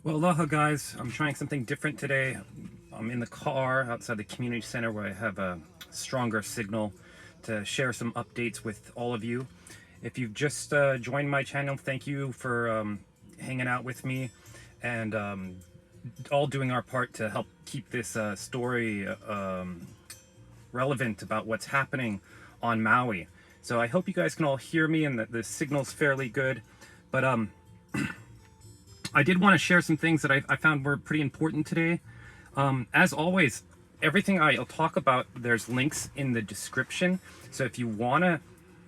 Well, aloha guys, I'm trying something different today. I'm in the car outside the community center where I have a stronger signal to share some updates with all of you. If you've just joined my channel, thank you for hanging out with me and all doing our part to help keep this story relevant about what's happening on Maui. So I hope you guys can all hear me and that the signal's fairly good. But I did want to share some things that I found were pretty important today. As always, everything I'll talk about, there's links in the description. So if you want to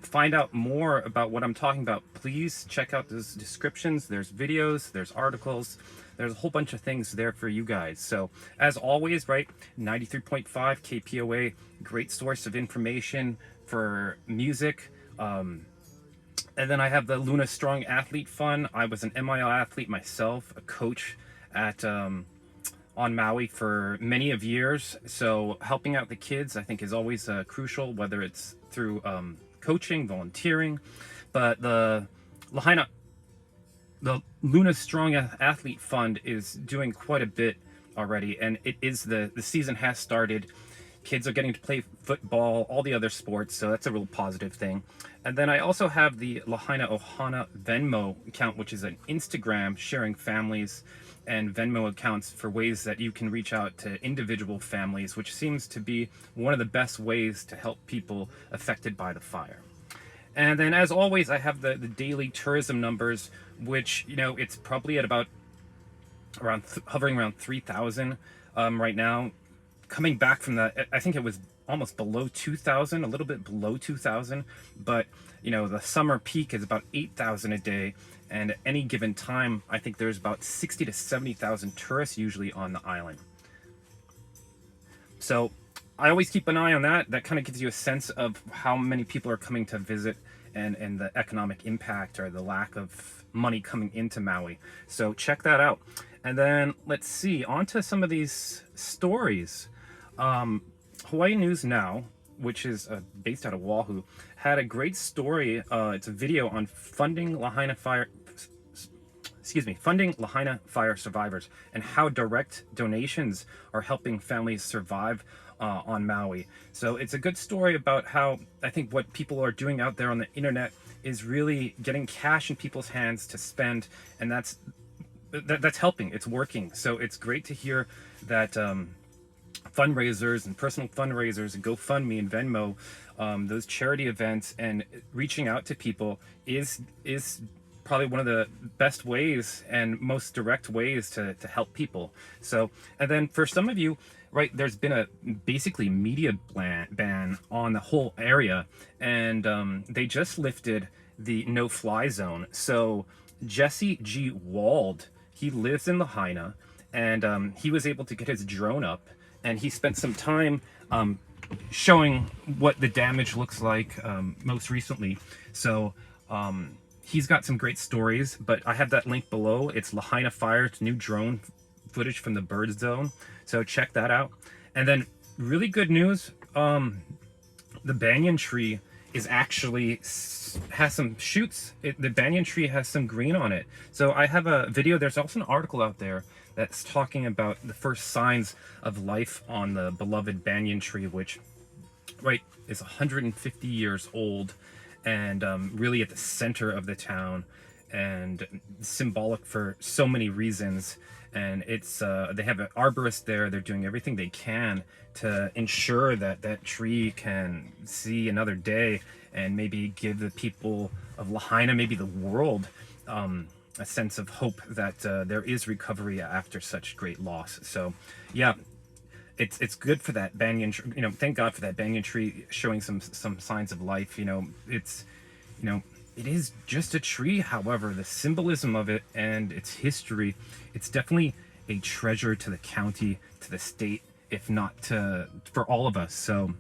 find out more about what I'm talking about, please check out those descriptions. There's videos, there's articles, there's a whole bunch of things there for you guys. So as always, right, 93.5 KPOA, great source of information for music. And then I have the Luna Strong Athlete Fund. I was an MIL athlete myself, a coach at on Maui for many of years. So helping out the kids, I think, is always crucial, whether it's through coaching, volunteering. But the Lahaina, the Luna Strong Athlete Fund is doing quite a bit already, and it is the season has started. Kids are getting to play football, all the other sports, so that's a real positive thing. And then I also have the Lahaina Ohana Venmo account, which is an Instagram sharing families and Venmo accounts for ways that you can reach out to individual families, which seems to be one of the best ways to help people affected by the fire. And then as always, I have the daily tourism numbers, which, you know, it's probably at about around hovering around 3,000 right now. Coming back from that, I think it was almost below 2,000, a little bit below 2,000, but you know, the summer peak is about 8,000 a day, and at any given time, I think there's about 60 to 70,000 tourists usually on the island. So I always keep an eye on that. That kind of gives you a sense of how many people are coming to visit and the economic impact or the lack of money coming into Maui. So check that out. And then let's see, on to some of these stories. Hawaii News Now, which is based out of Oahu, had a great story. It's a video on funding Lahaina fire survivors and how direct donations are helping families survive on Maui. So it's a good story about how I think what people are doing out there on the internet is really getting cash in people's hands to spend, and that's helping. It's working. So it's great to hear that fundraisers and personal fundraisers and GoFundMe and Venmo, those charity events and reaching out to people is probably one of the best ways and most direct ways to help people. So, and then for some of you, right, there's been a basically media ban on the whole area, and they just lifted the no-fly zone. So Jesse G. Wald, he lives in Lahaina, and he was able to get his drone up, and he spent some time showing what the damage looks like most recently. So he's got some great stories, but I have that link below. It's Lahaina Fire's new drone footage from the bird zone. So check that out. And then really good news, the banyan tree is actually has some shoots. The banyan tree has some green on it. So I have a video. There's also an article out there that's talking about the first signs of life on the beloved banyan tree, which, right, is 150 years old and really at the center of the town and symbolic for so many reasons. And it's they have an arborist there. They're doing everything they can to ensure that that tree can see another day and maybe give the people of Lahaina, maybe the world, a sense of hope that there is recovery after such great loss. So yeah, it's good for that banyan, you know, thank God for that banyan tree showing some signs of life. You know, it's, you know, it is just a tree. However, the symbolism of it and its history, it's definitely a treasure to the county, to the state, if not for all of us. So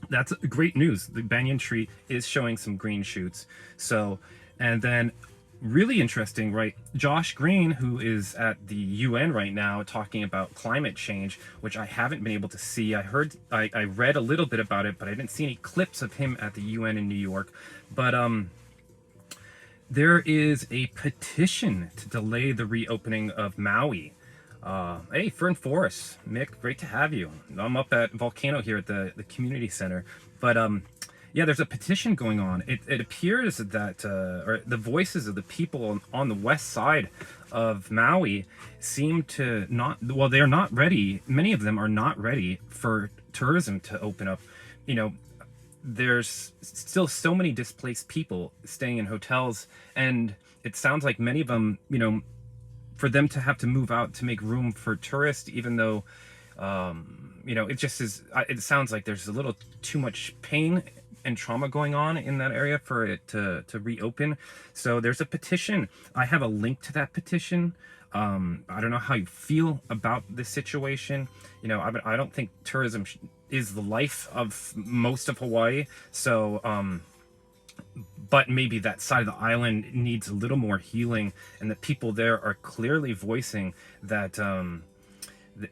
that's great news. The banyan tree is showing some green shoots. So, and then really interesting, right? Josh Green, who is at the UN right now talking about climate change, which I haven't been able to see. I read a little bit about it, but I didn't see any clips of him at the UN in New York. But there is a petition to delay the reopening of Maui. Hey, Fern Forrest, Mick, great to have you. I'm up at Volcano here at the community center. But yeah, there's a petition going on. It appears that or the voices of the people on the west side of Maui seem to not, well, they're not ready. Many of them are not ready for tourism to open up. You know, there's still so many displaced people staying in hotels, and it sounds like many of them, you know, for them to have to move out to make room for tourists, even though, you know, it just is, it sounds like there's a little too much pain and trauma going on in that area for it to reopen. So there's a petition. I have a link to that petition. I don't know how you feel about this situation. You know, I don't think tourism is the life of most of Hawaii. So, but maybe that side of the island needs a little more healing, and the people there are clearly voicing that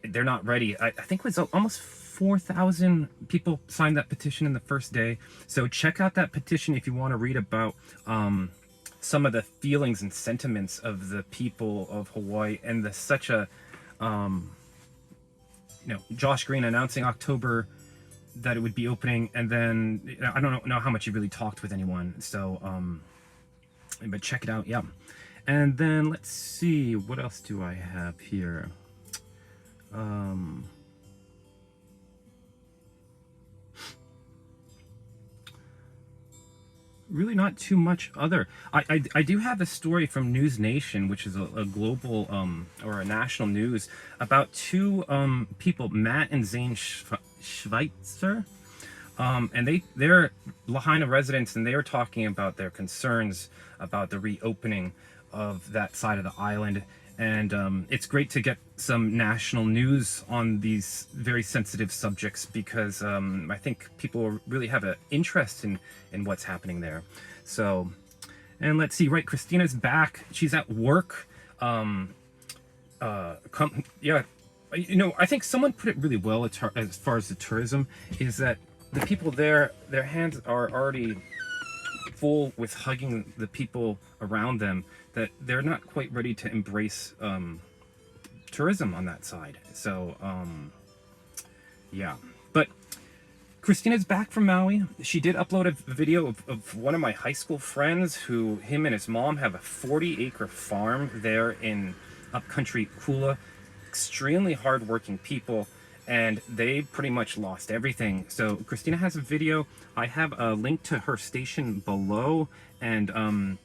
they're not ready. I think it was almost 4,000 people signed that petition in the first day. So check out that petition if you want to read about some of the feelings and sentiments of the people of Hawaii, and such a you know, Josh Green announcing October that it would be opening, and then I don't know how much he really talked with anyone. So but check it out. Yeah. And then let's see, what else do I have here? Really not too much other. I do have a story from NewsNation, which is a global or a national news, about two people, Matt and Zane Schweitzer, and they're Lahaina residents, and they were talking about their concerns about the reopening of that side of the island. And it's great to get some national news on these very sensitive subjects, because I think people really have an interest in what's happening there. So, and let's see, right, Christina's back. She's at work. Yeah, you know, I think someone put it really well as far as the tourism, is that the people there, their hands are already full with hugging the people around them, that they're not quite ready to embrace tourism on that side. So yeah, but Christina's back from Maui. She did upload a video of one of my high school friends, who him and his mom have a 40-acre farm there in upcountry Kula. Extremely hardworking people, and they pretty much lost everything. So Cristina has a video. I have a link to her station below, and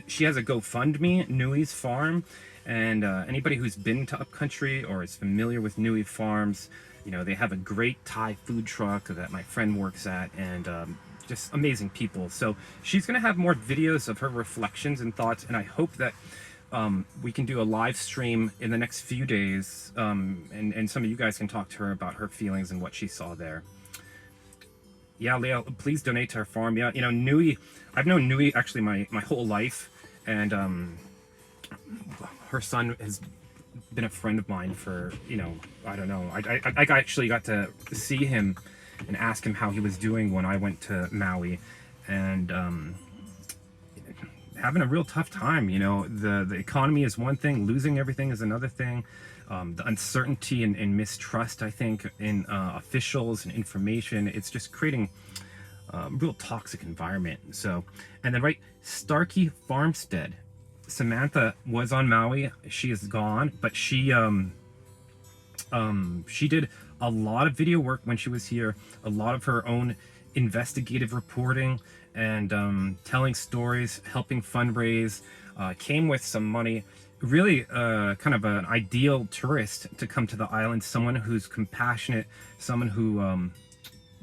she has a GoFundMe, Nui's Farm, and anybody who's been to upcountry or is familiar with Nui Farms, you know, they have a great Thai food truck that my friend works at, and just amazing people. So she's gonna have more videos of her reflections and thoughts, and I hope that we can do a live stream in the next few days, and some of you guys can talk to her about her feelings and what she saw there. Yeah, Leah, please donate to her farm. Yeah, you know, Nui, I've known Nui actually my whole life, and her son has been a friend of mine for, you know, I don't know. I actually got to see him and ask him how he was doing when I went to Maui, and having a real tough time. You know, the economy is one thing, losing everything is another thing. The uncertainty and mistrust, I think, in officials and information, it's just creating a real toxic environment. So, and then right, Starkey Farmstead. Samantha was on Maui. She is gone, but she did a lot of video work when she was here, a lot of her own investigative reporting, and telling stories, helping fundraise, came with some money. Really kind of an ideal tourist to come to the island, someone who's compassionate, someone who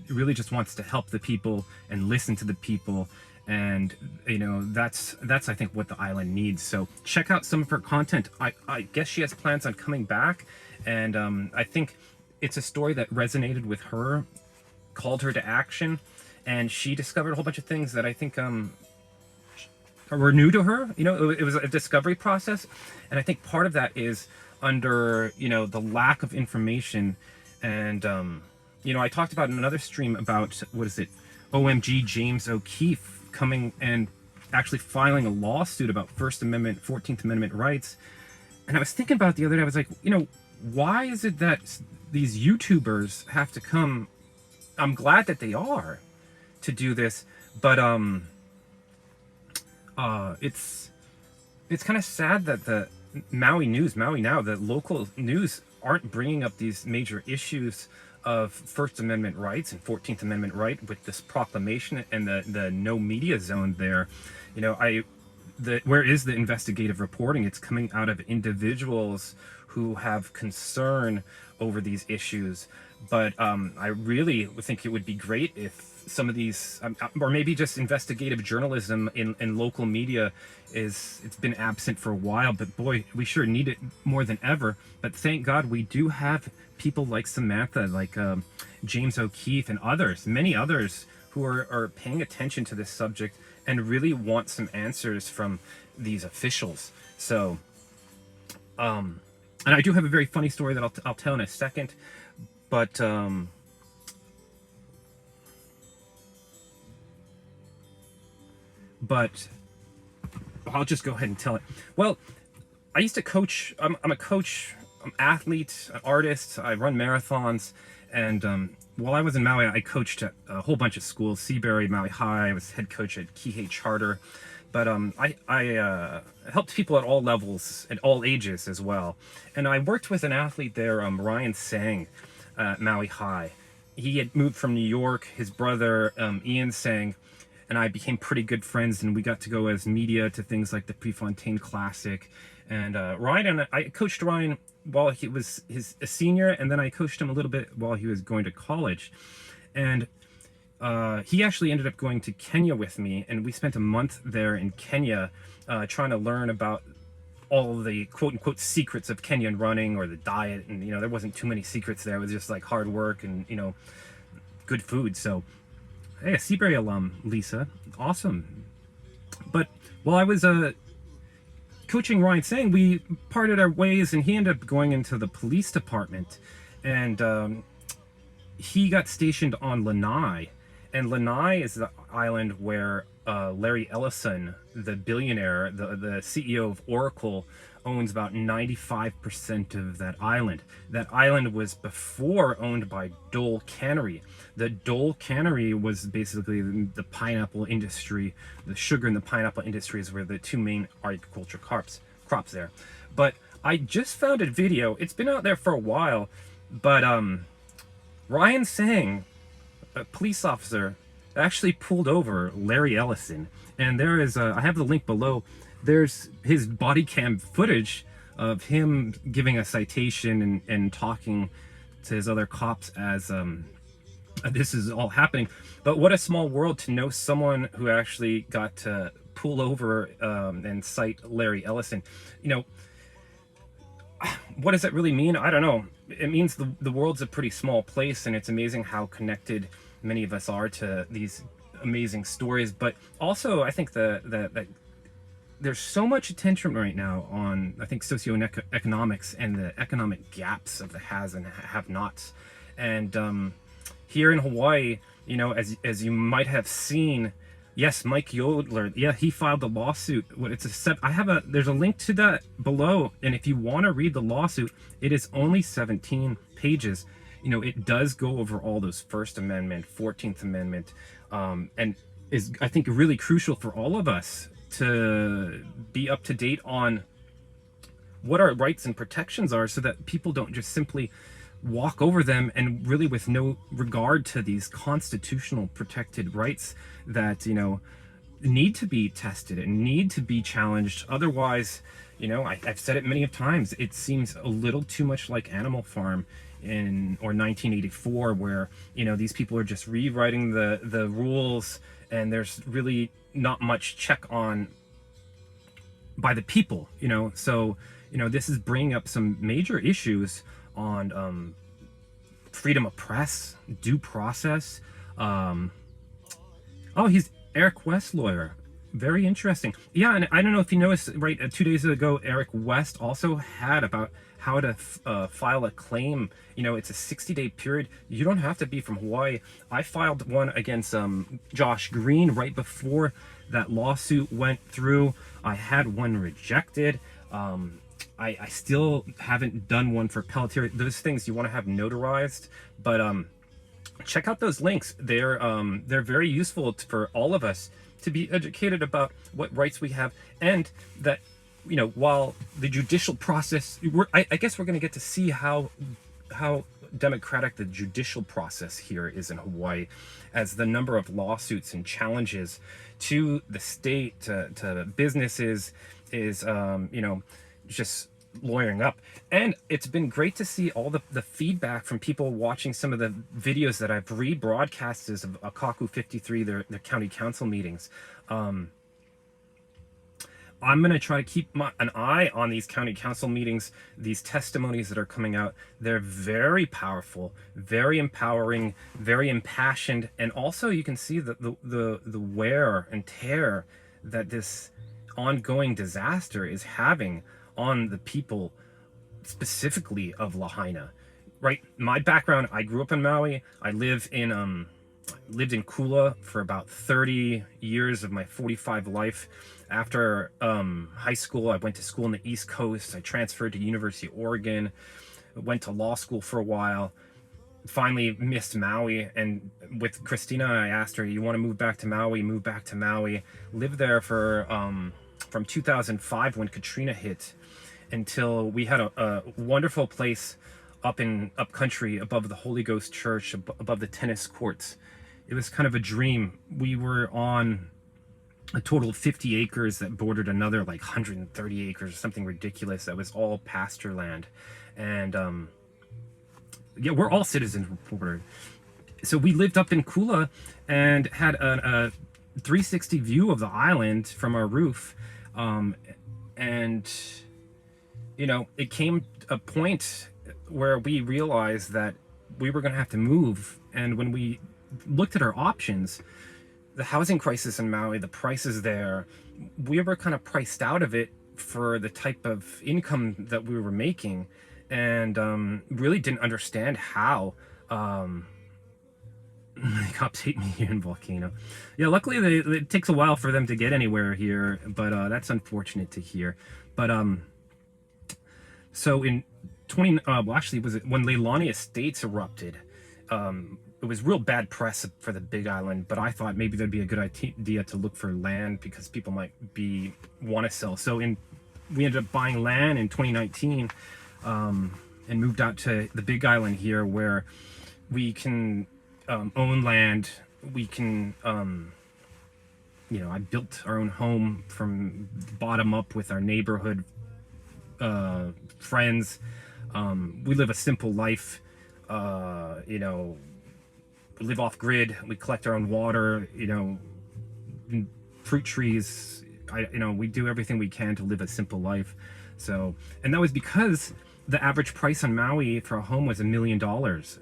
really just wants to help the people and listen to the people. And, you know, that's I think what the island needs. So check out some of her content. I guess she has plans on coming back, and I think it's a story that resonated with her, called her to action, and she discovered a whole bunch of things that I think were new to her. You know, it was a discovery process, and I think part of that is under, you know, the lack of information. And you know, I talked about in another stream about, what is it, OMG James O'Keefe coming and actually filing a lawsuit about First Amendment, 14th Amendment rights. And I was thinking about it the other day. I was like, why is it that these YouTubers have to come? I'm glad that they are to do this, but it's kind of sad that the Maui Now, the local news aren't bringing up these major issues of First Amendment rights and 14th Amendment right with this proclamation and the no media zone there. Where is the investigative reporting? It's coming out of individuals who have concern over these issues. But I really think it would be great if some of these, or maybe just investigative journalism in local media it's been absent for a while, but boy, we sure need it more than ever. But thank God we do have people like Samantha, like James O'Keefe and others, many others who are paying attention to this subject and really want some answers from these officials. So, and I do have a very funny story that I'll tell in a second, but I'll just go ahead and tell it. Well, I used to coach. I'm a coach, I'm an athlete, an artist. I run marathons, and while I was in Maui, I coached at a whole bunch of schools: Seabury, Maui High. I was head coach at Kihei Charter, but I helped people at all levels, at all ages as well. And I worked with an athlete there, Ryan Sang, at Maui High. He had moved from New York. His brother, Ian Sang, and I became pretty good friends, and we got to go as media to things like the Prefontaine Classic. And I coached Ryan while he was a senior, and then I coached him a little bit while he was going to college. And he actually ended up going to Kenya with me, and we spent a month there in Kenya trying to learn about all the quote-unquote secrets of Kenyan running, or the diet. And there wasn't too many secrets there. It was just like hard work and good food. So hey, a Seabury alum, Lisa, awesome. But while I was coaching Ryan Sang, we parted our ways, and he ended up going into the police department, and he got stationed on Lanai. And Lanai is the island where Larry Ellison, the billionaire, the CEO of Oracle, owns about 95% of that island. That island was before owned by Dole Cannery. The Dole Cannery was basically the pineapple industry. The sugar and the pineapple industries were the two main agriculture crops there. But I just found a video. It's been out there for a while, but Ryan Sang, a police officer, actually pulled over Larry Ellison. And there is I have the link below. There's his body cam footage of him giving a citation and talking to his other cops as this is all happening. But what a small world to know someone who actually got to pull over and cite Larry Ellison. What does that really mean? I don't know. It means the world's a pretty small place, and it's amazing how connected many of us are to these amazing stories. But also, I think that there's so much attention right now on, I think, socioeconomics and the economic gaps of the has and have-nots. And here in Hawaii, as you might have seen, yes, Mike Yodler, yeah, he filed a lawsuit. There's a link to that below, and if you want to read the lawsuit, it is only 17 pages. It does go over all those First Amendment, 14th Amendment, and is, I think, really crucial for all of us to be up to date on what our rights and protections are, so that people don't just simply walk over them, and really with no regard to these constitutional protected rights that need to be tested and need to be challenged. Otherwise, I've said it many times, it seems a little too much like Animal Farm or 1984, where these people are just rewriting the rules, and there's really not much check on by the people. So this is bringing up some major issues on freedom of press, due process. He's Eric West lawyer. Very interesting. Yeah, and I don't know if you noticed, right, 2 days ago, Eric West also had about how to file a claim. It's a 60-day period. You don't have to be from Hawaii. I filed one against Josh Green right before that lawsuit went through. I had one rejected. I still haven't done one for Pelletier. Those things you want to have notarized, but check out those links. They're very useful for all of us to be educated about what rights we have, and that, you know, while the judicial process, I guess we're going to get to see how democratic the judicial process here is in Hawaii, as the number of lawsuits and challenges to the state, to businesses is, you know, just lawyering up. And it's been great to see all the feedback from people watching some of the videos that I've rebroadcasted of Akaku 53, their county council meetings. I'm going to try to keep an eye on these county council meetings, these testimonies that are coming out. They're very powerful, very empowering, very impassioned. And also you can see the wear and tear that this ongoing disaster is having on the people, specifically of Lahaina, right? My background, I grew up in Maui. I lived in Kula for about 30 years of my 45 life. After high school, I went to school on the East Coast. I transferred to University of Oregon, went to law school for a while, finally missed Maui. And with Cristina, I asked her, you want to move back to Maui? Move back to Maui. Lived there for from 2005 when Katrina hit, until we had a wonderful place up country above the Holy Ghost Church, above the tennis courts. It was kind of a dream. We were on a total of 50 acres that bordered another like 130 acres or something ridiculous that was all pasture land. And yeah, we're all citizens reported. So we lived up in Kula and had a 360 view of the island from our roof. And you know, it came a point where we realized that we were going to have to move. And when we looked at our options, the housing crisis in Maui, the prices there, we were kind of priced out of it for the type of income that we were making, and really didn't understand how. The cops hate me here in Volcano. Yeah, luckily it takes a while for them to get anywhere here, but that's unfortunate to hear. But so in well, actually, was it when Leilani Estates erupted? It was real bad press for the Big Island, but I thought maybe that'd be a good idea to look for land because people might want to sell. So we ended up buying land in 2019 and moved out to the Big Island here, where we can own land. We can, you know, I built our own home from bottom up with our neighborhood friends. We live a simple life. You know, we live off grid. We collect our own water. You know, fruit trees. You know, we do everything we can to live a simple life. So, and that was because the average price on Maui for a home was $1 million.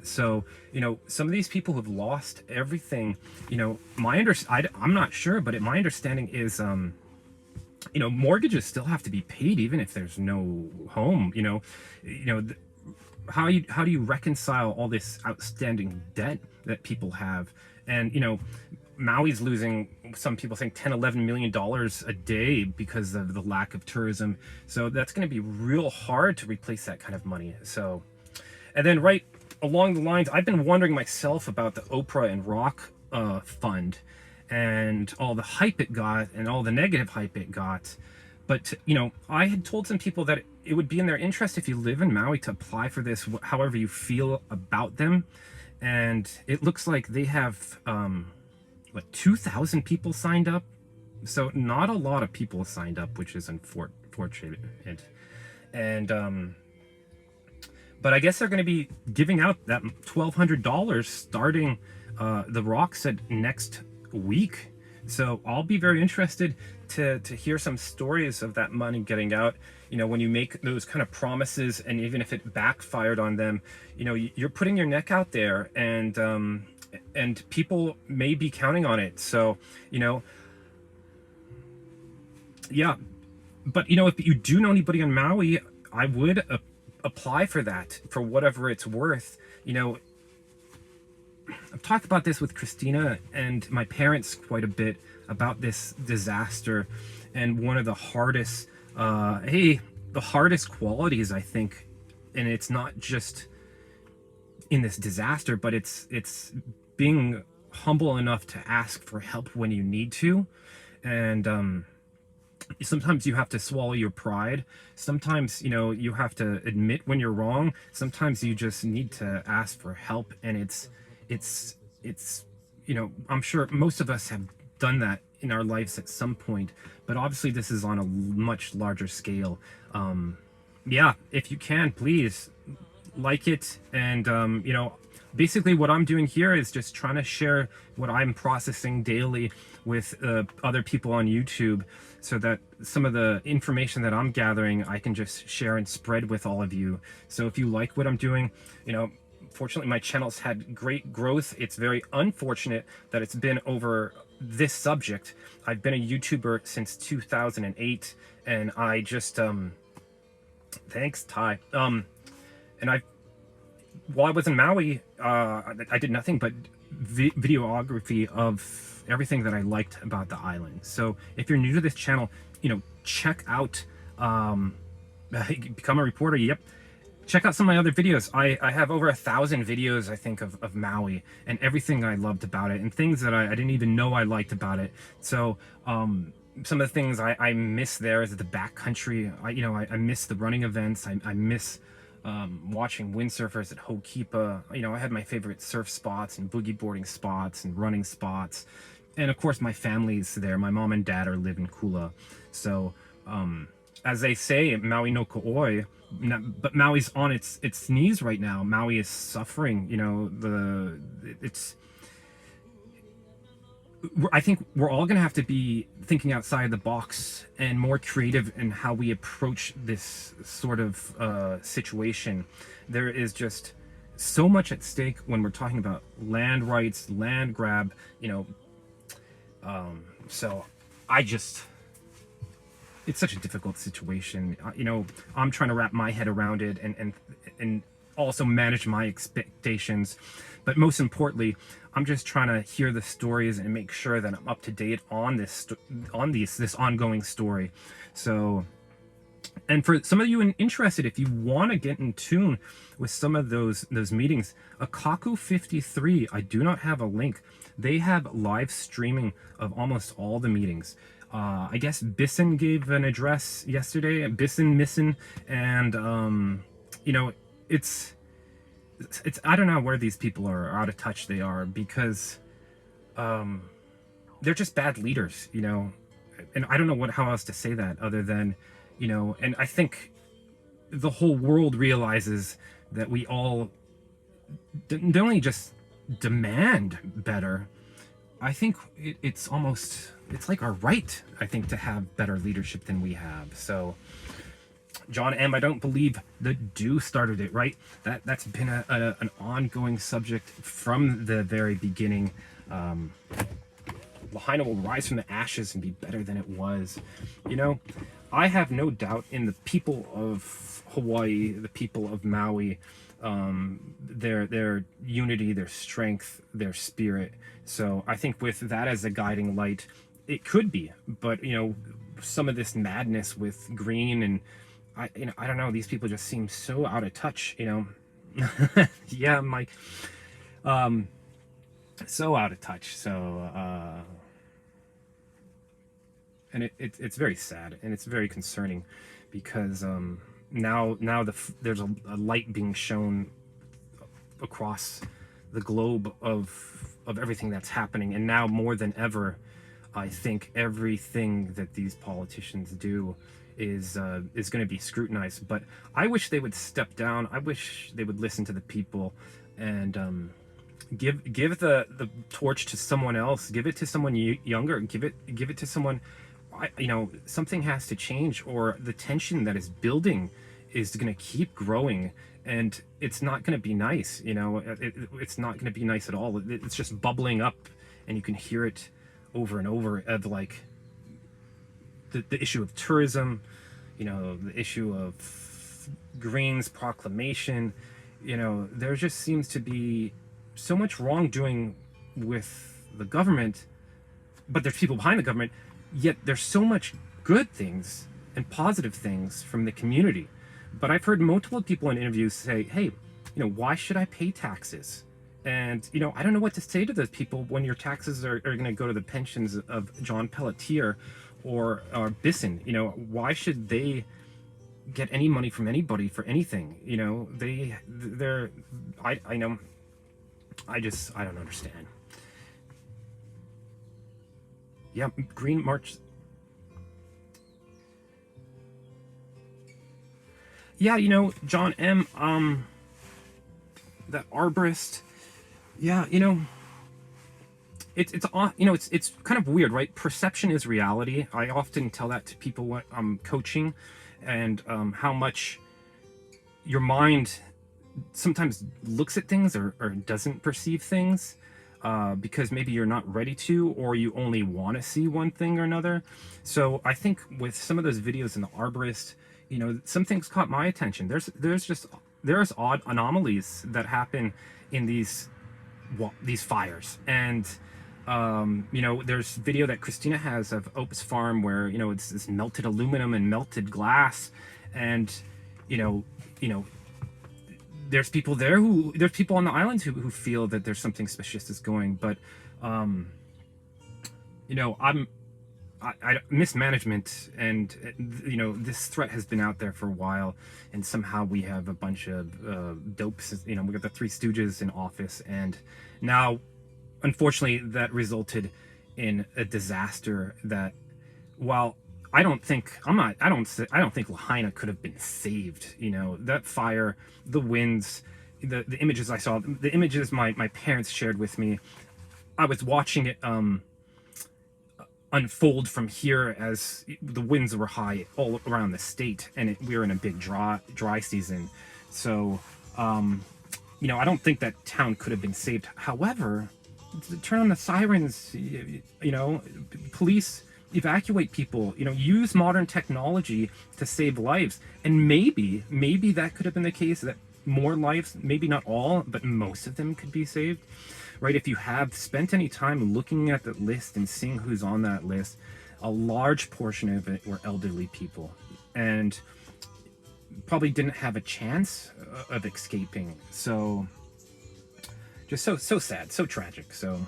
So, you know, some of these people who've lost everything, you know, I'm not sure, but my understanding is, you know, mortgages still have to be paid even if there's no home. You know, how do you reconcile all this outstanding debt that people have? And, you know, Maui's losing, some people think, $10-11 million a day because of the lack of tourism. So that's going to be real hard to replace that kind of money. So, and then right along the lines, I've been wondering myself about the Oprah and Rock fund and all the hype it got and all the negative hype it got. But, you know, I had told some people that it would be in their interest if you live in Maui to apply for this, however you feel about them. And it looks like they have, 2,000 people signed up. So not a lot of people signed up, which is unfortunate. And, but I guess they're going to be giving out that $1,200 starting, the Rock said next week. So I'll be very interested to hear some stories of that money getting out. You know, when you make those kind of promises, and even if it backfired on them, you know, you're putting your neck out there, and people may be counting on it. So, you know, yeah. But, you know, if you do know anybody on Maui, I would apply for that for whatever it's worth. You know, I've talked about this with Cristina and my parents quite a bit about this disaster. And one of the hardest, the hardest qualities, I think, and it's not just in this disaster, but it's being humble enough to ask for help when you need to. And sometimes you have to swallow your pride. Sometimes, you have to admit when you're wrong. Sometimes you just need to ask for help. And it's I'm sure most of us have done that in our lives at some point, but obviously this is on a much larger scale. Yeah, if you can, please like it. And basically what I'm doing here is just trying to share what I'm processing daily with other people on YouTube, so that some of the information that I'm gathering I can just share and spread with all of you. So if you like what I'm doing, fortunately my channel's had great growth. It's very unfortunate that it's been over this subject. I've been a YouTuber since 2008, and I just thanks, Ty. And while I was in Maui, I did nothing but videography of everything that I liked about the island. So if you're new to this channel, check out become a reporter. Yep. Check out some of my other videos. I have over 1,000 videos, I think, of Maui and everything I loved about it, and things that I didn't even know I liked about it. So some of the things I miss there is the backcountry. I miss the running events. I miss watching windsurfers at Ho'okipa. I had my favorite surf spots and boogie boarding spots and running spots. And of course my family's there. My mom and dad live in Kula. So as they say, Maui no ko'oi, but Maui's on its knees right now. Maui is suffering. I think we're all going to have to be thinking outside the box and more creative in how we approach this sort of situation. There is just so much at stake when we're talking about land rights, land grab, so it's such a difficult situation. I'm trying to wrap my head around it and also manage my expectations. But most importantly, I'm just trying to hear the stories and make sure that I'm up to date on this ongoing story. So, and for some of you interested, if you want to get in tune with some of those meetings, Akaku 53, I do not have a link. They have live streaming of almost all the meetings. I guess Bisson gave an address yesterday, Bisson, and it's I don't know where these people are out of touch they are, because they're just bad leaders, and I don't know how else to say that other than, and I think the whole world realizes that we all don't only just demand better. I think it's like our right, I think, to have better leadership than we have. So John M., I don't believe the Dew started it, right? That's been an ongoing subject from the very beginning. Lahaina will rise from the ashes and be better than it was. I have no doubt in the people of Hawaii, the people of Maui, their unity, their strength, their spirit. So I think with that as a guiding light, it could be. But some of this madness with Green and I don't know, these people just seem so out of touch. Yeah, Mike. So out of touch. So and it's very sad, and it's very concerning, because now there's a light being shown across the globe of everything that's happening, and now more than ever, I think everything that these politicians do is going to be scrutinized. But I wish they would step down. I wish they would listen to the people and give the torch to someone else. Give it to someone younger. Give it to someone. Something has to change, or the tension that is building is going to keep growing, and it's not going to be nice. It's not going to be nice at all. It's just bubbling up, and you can hear it over and over, of like the issue of tourism, the issue of Green's proclamation. There just seems to be so much wrongdoing with the government, but there's people behind the government, yet there's so much good things and positive things from the community. But I've heard multiple people in interviews say, hey, why should I pay taxes? And, I don't know what to say to those people when your taxes are going to go to the pensions of John Pelletier or Bisson. Why should they get any money from anybody for anything? I know, I don't understand. Yeah, Green March. Yeah, John M. That arborist. Yeah, it's kind of weird, right? Perception is reality. I often tell that to people when I'm coaching, and how much your mind sometimes looks at things or doesn't perceive things. Because maybe you're not ready to, or you only want to see one thing or another. So I think with some of those videos in the arborist, some things caught my attention. There's odd anomalies that happen in these fires, and there's video that Cristina has of Opus Farm where it's this melted aluminum and melted glass, and there's people on the islands who feel that there's something suspicious going, but mismanagement, and this threat has been out there for a while, and somehow we have a bunch of dopes. We got the Three Stooges in office, and now unfortunately that resulted in a disaster that, while I don't think Lahaina could have been saved. That fire, the winds, the images I saw, the images my parents shared with me, I was watching it unfold from here as the winds were high all around the state, and we were in a big dry season. So, I don't think that town could have been saved. However, turn on the sirens, police evacuate people, use modern technology to save lives. And maybe that could have been the case, that more lives, maybe not all, but most of them could be saved, right? If you have spent any time looking at the list and seeing who's on that list, a large portion of it were elderly people, and probably didn't have a chance of escaping. So just so sad, so tragic. So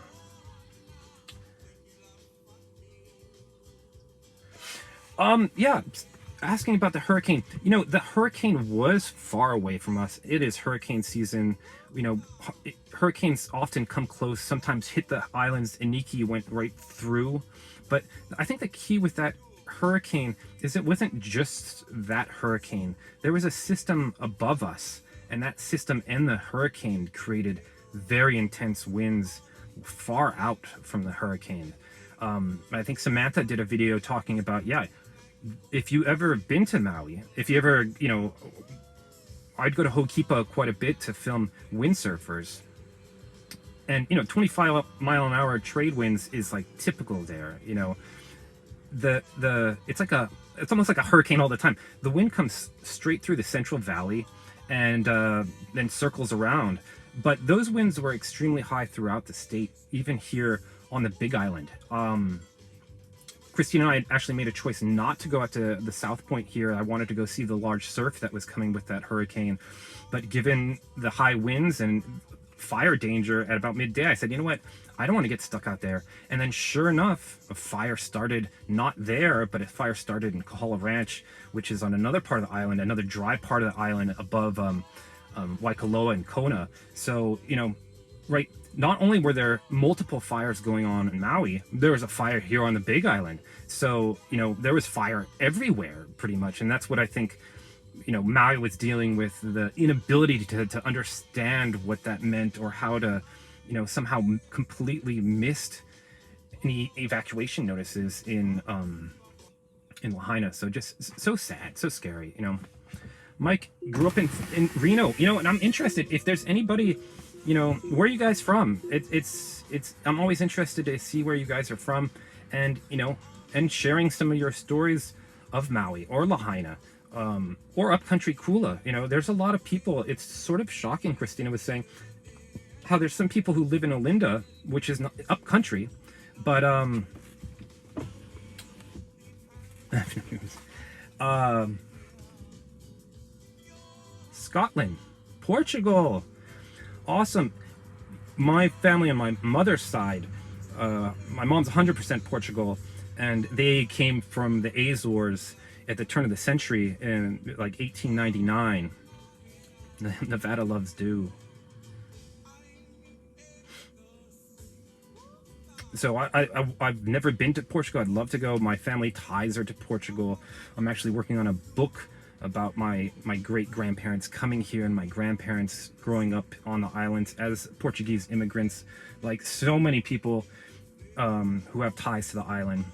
yeah, asking about the hurricane. The hurricane was far away from us. It is hurricane season. Hurricanes often come close, sometimes hit the islands. Iniki went right through. But I think the key with that hurricane is it wasn't just that hurricane. There was a system above us, and that system and the hurricane created very intense winds far out from the hurricane. I think Samantha did a video talking about, if you ever been to Maui, if you ever, I'd go to Ho'okipa quite a bit to film windsurfers. And, 25-mile-an-hour trade winds is like typical there. It's almost like a hurricane all the time. The wind comes straight through the Central Valley and then circles around. But those winds were extremely high throughout the state, even here on the Big Island. Christina and I actually made a choice not to go out to the South Point here. I wanted to go see the large surf that was coming with that hurricane. But given the high winds and fire danger at about midday, I said, you know what? I don't want to get stuck out there. And then sure enough, a fire started not there, but a fire started in Kahala Ranch, which is on another part of the island, another dry part of the island above Waikoloa and Kona. So, right, not only were there multiple fires going on in Maui, there was a fire here on the Big Island. So, there was fire everywhere pretty much. And that's what I think, Maui was dealing with, the inability to understand what that meant, or how to, somehow completely missed any evacuation notices in Lahaina. So just so sad, so scary, Mike grew up in Reno, and I'm interested if there's anybody, where are you guys from? It's I'm always interested to see where you guys are from, and and sharing some of your stories of Maui or Lahaina, or upcountry Kula. There's a lot of people. It's sort of shocking. Cristina was saying how there's some people who live in Olinda, which is not upcountry, but Scotland, Portugal, awesome. My family on my mother's side, my mom's 100% Portugal, and they came from the Azores at the turn of the century in like 1899. Nevada loves dew. So I've never been to Portugal. I'd love to go. My family ties are to Portugal. I'm actually working on a book about my great grandparents coming here and my grandparents growing up on the islands as Portuguese immigrants, like so many people who have ties to the island.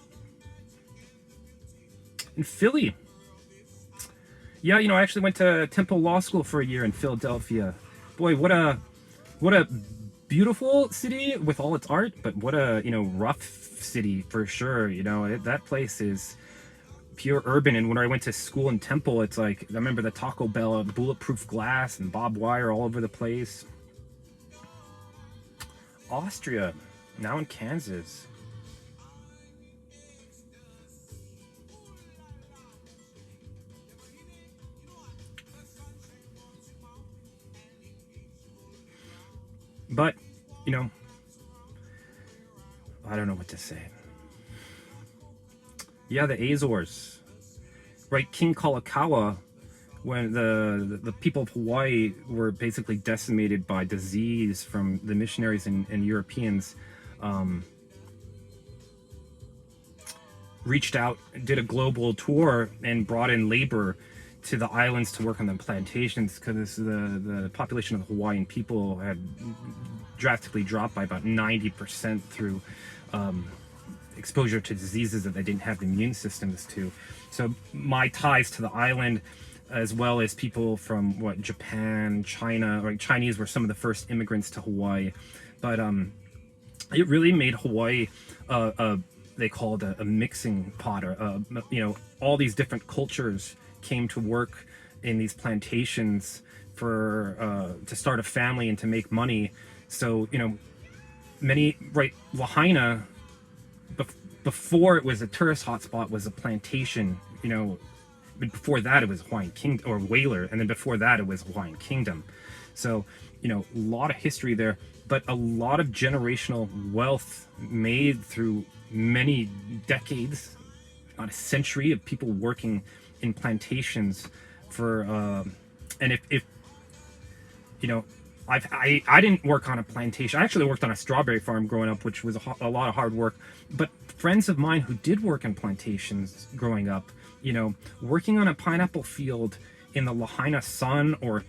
In Philly, yeah, I actually went to Temple Law School for a year in Philadelphia. Boy, what a beautiful city with all its art, but what a rough city for sure. That place is pure urban. And when I went to school in Temple, it's like I remember the Taco Bell bulletproof glass and barbed wire all over the place. Austria, now in Kansas. But, I don't know what to say. Yeah, the Azores. Right, King Kalakaua, when the people of Hawaii were basically decimated by disease from the missionaries and Europeans, reached out, did a global tour, and brought in labor to the islands to work on the plantations, because the population of the Hawaiian people had drastically dropped by about 90% through exposure to diseases that they didn't have immune systems to. So my ties to the island, as well as people from Japan, China, or Chinese were some of the first immigrants to Hawaii, but it really made Hawaii they call it a mixing pot, or all these different cultures came to work in these plantations for to start a family and to make money. So Lahaina, before it was a tourist hotspot, was a plantation. Before that it was Hawaiian King or Whaler, and then before that it was Hawaiian Kingdom. So a lot of history there, but a lot of generational wealth made through many decades, not a century, of people working in plantations for and if I didn't work on a plantation. I actually worked on a strawberry farm growing up, which was a lot of hard work. But friends of mine who did work in plantations growing up, working on a pineapple field in the Lahaina sun or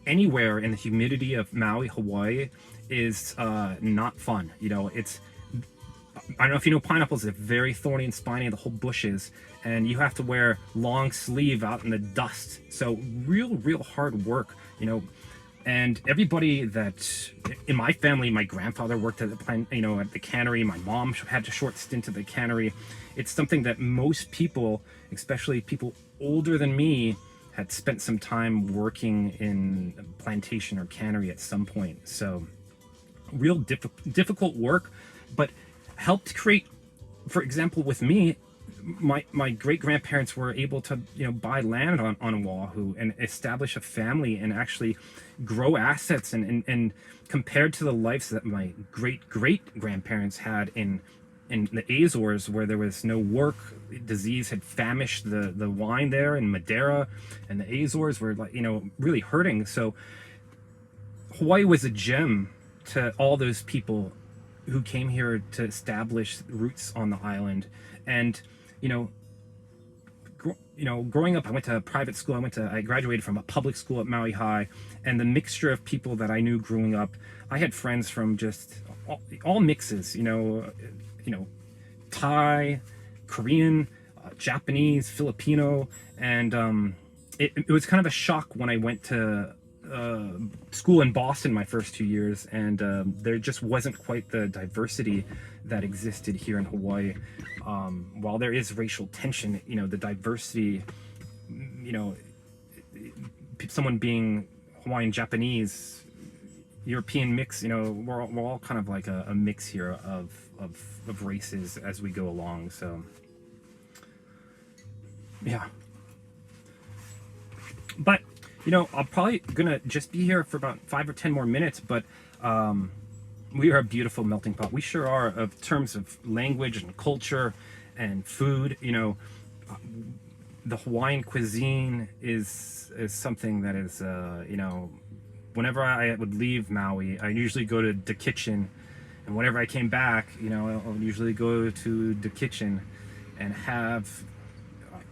anywhere in the humidity of Maui, Hawaii, is not fun. I don't know if you know, pineapples are very thorny and spiny, the whole bush is, and you have to wear long sleeve out in the dust. So real hard work, and everybody that in my family, my grandfather worked at the plant, at the cannery. My mom had a short stint at the cannery. It's something that most people, especially people older than me, had spent some time working in a plantation or cannery at some point. So real difficult work, but helped create, for example, with me, my great grandparents were able to buy land on Oahu and establish a family and actually grow assets, and compared to the lives that my great grandparents had in the Azores, where there was no work, disease had famished the wine there in Madeira, and the Azores were really hurting. So Hawaii was a gem to all those people who came here to establish roots on the island. And growing up, I went to a private school. I graduated from a public school at Maui High, and the mixture of people that I knew growing up, I had friends from just all mixes, Thai, Korean, Japanese, Filipino, and it was kind of a shock when I went to school in Boston my first 2 years, and there just wasn't quite the diversity that existed here in Hawaii. While there is racial tension, the diversity, someone being Hawaiian, Japanese, European mix, we're all kind of like a mix here of races as we go along. So Yeah. But, you know, I'm probably gonna just be here for about 5 or 10 more minutes, but we are a beautiful melting pot. We sure are, of terms of language and culture and food. You know, the Hawaiian cuisine is something that is, you know, whenever I would leave Maui, I usually go to the kitchen, and whenever I came back, you know, I would usually go to the kitchen and have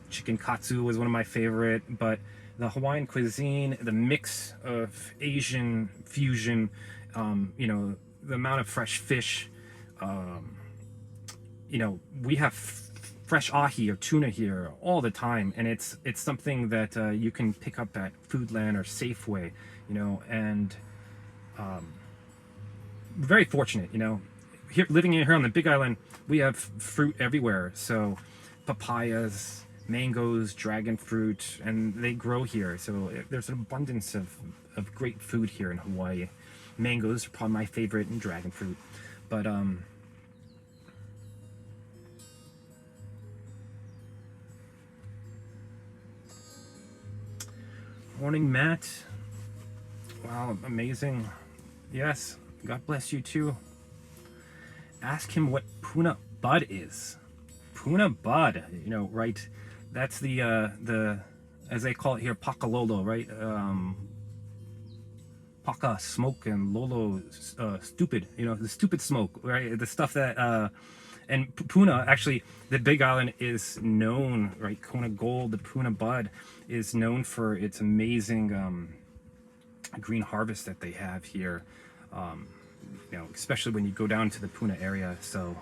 chicken katsu was one of my favorite, but the Hawaiian cuisine, the mix of Asian fusion, you know, the amount of fresh fish, you know, we have fresh ahi or tuna here all the time, and it's something that you can pick up at Foodland or Safeway, you know, and very fortunate, you know, here living here on the Big Island, we have fruit everywhere, so papayas, mangoes, dragon fruit, and they grow here, so there's an abundance of great food here in Hawaii. Mangoes are probably my favorite, and dragon fruit, but morning, Matt. Wow, amazing. Yes, God bless you too. Ask him what puna bud is. Puna bud, you know, right? That's the as they call it here, pakalolo, right? Paka smoke and lolo stupid, you know, the stupid smoke, right? The stuff that and Puna, actually, the Big Island is known, right? Kona Gold, the Puna bud, is known for its amazing green harvest that they have here. You know, especially when you go down to the Puna area. So,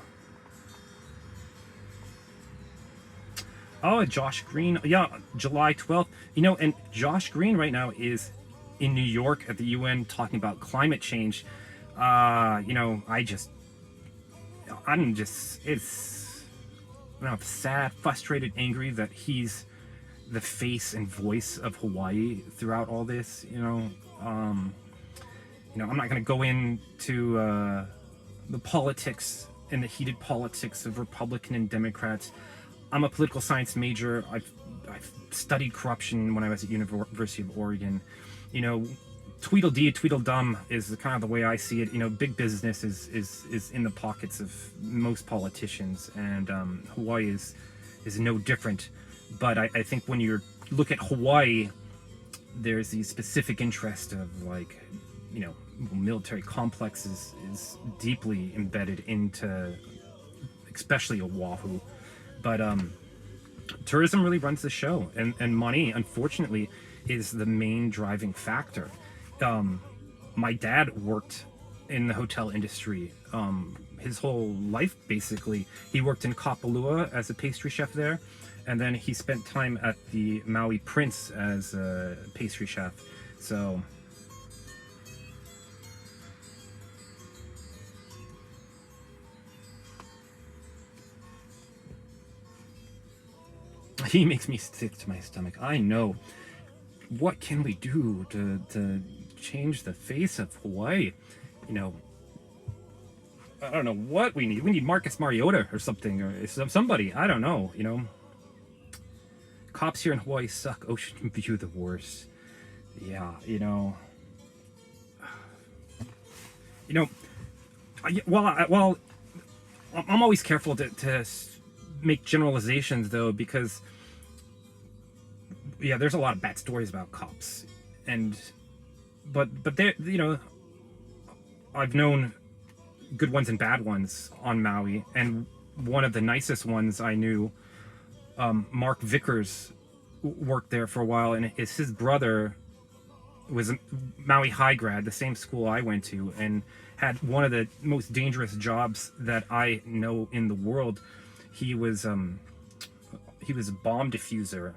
oh, Josh Green, yeah, July 12th. You know, and Josh Green right now is in New York at the UN talking about climate change. You know, it's, you know, sad, frustrated, angry that he's the face and voice of Hawaii throughout all this, you know. You know, I'm not going to go into the politics and the heated politics of Republican and Democrats. I'm a political science major. I've studied corruption when I was at University of Oregon. You know, Tweedledee, Tweedledum is kind of the way I see it. You know, big business is in the pockets of most politicians, and Hawaii is no different. But I think when you look at Hawaii, there's the specific interest of, like, you know, military complexes is deeply embedded into, especially Oahu. But tourism really runs the show, and money, unfortunately, is the main driving factor. My dad worked in the hotel industry his whole life, basically. He worked in Kapalua as a pastry chef there, and then he spent time at the Maui Prince as a pastry chef. So he makes me sick to my stomach. I know. What can we do to change the face of Hawaii? You know, I don't know what we need. We need Marcus Mariota or something, or somebody. I don't know, you know. Cops here in Hawaii suck. Ocean View the worst. Yeah, you know. You know, well, I'm always careful to make generalizations, though, because yeah, there's a lot of bad stories about cops, but there, you know, I've known good ones and bad ones on Maui, and one of the nicest ones I knew, Mark Vickers, worked there for a while, and his brother was a Maui High grad, the same school I went to, and had one of the most dangerous jobs that I know in the world. He was a bomb diffuser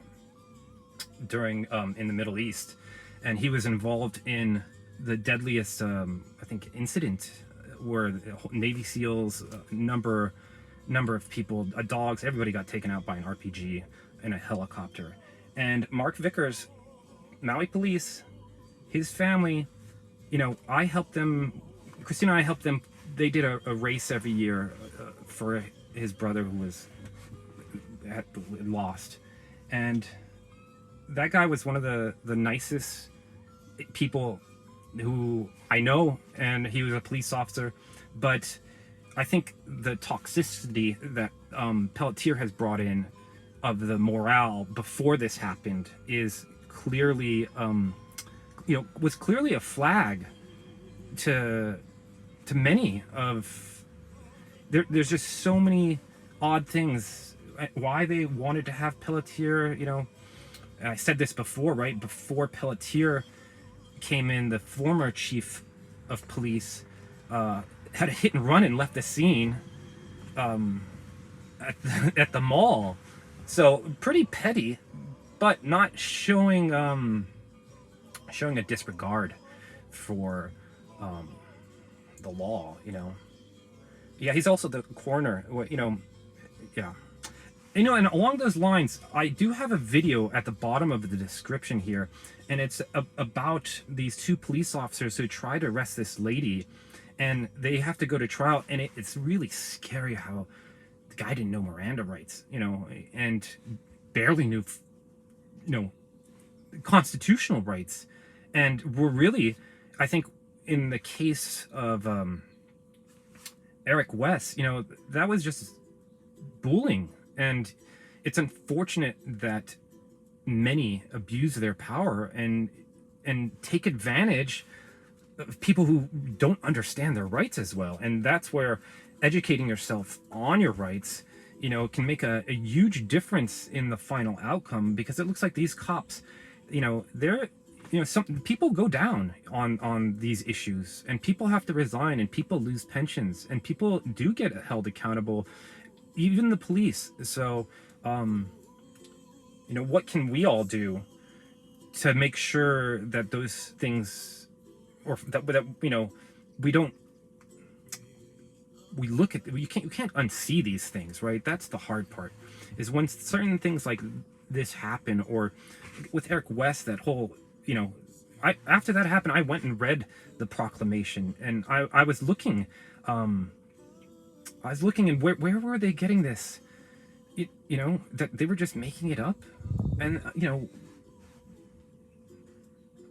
during in the Middle East, and he was involved in the deadliest I think incident where Navy SEALs, number of people, dogs, everybody got taken out by an RPG in a helicopter. And Mark Vickers, Maui police, his family, you know, I helped them, Cristina and I helped them. They did a race every year for his brother who had lost, And that guy was one of the nicest people who I know, and he was a police officer. But I think the toxicity that Pelletier has brought in of the morale before this happened is clearly, was clearly a flag to many of. There's just so many odd things why they wanted to have Pelletier. I said this before, right? Before Pelletier came in, the former chief of police had a hit and run and left the scene at the mall. So pretty petty, but not showing a disregard for the law. Yeah, he's also the coroner. Yeah. And along those lines, I do have a video at the bottom of the description here, and it's about these two police officers who try to arrest this lady, and they have to go to trial, and it's really scary how the guy didn't know Miranda rights, and barely knew, constitutional rights. And we're really, I think, in the case of Eric West, that was just bullying. And it's unfortunate that many abuse their power and take advantage of people who don't understand their rights as well. And that's where educating yourself on your rights, can make a huge difference in the final outcome, because it looks like these cops, they're, some people go down on these issues, and people have to resign, and people lose pensions, and people do get held accountable, even the police. So, what can we all do to make sure that those things, or that we don't, we look at, you can't unsee these things, right? That's the hard part, is when certain things like this happen, or with Eric West, that whole, after that happened, I went and read the proclamation, and I was looking, and where were they getting this? That they were just making it up. And,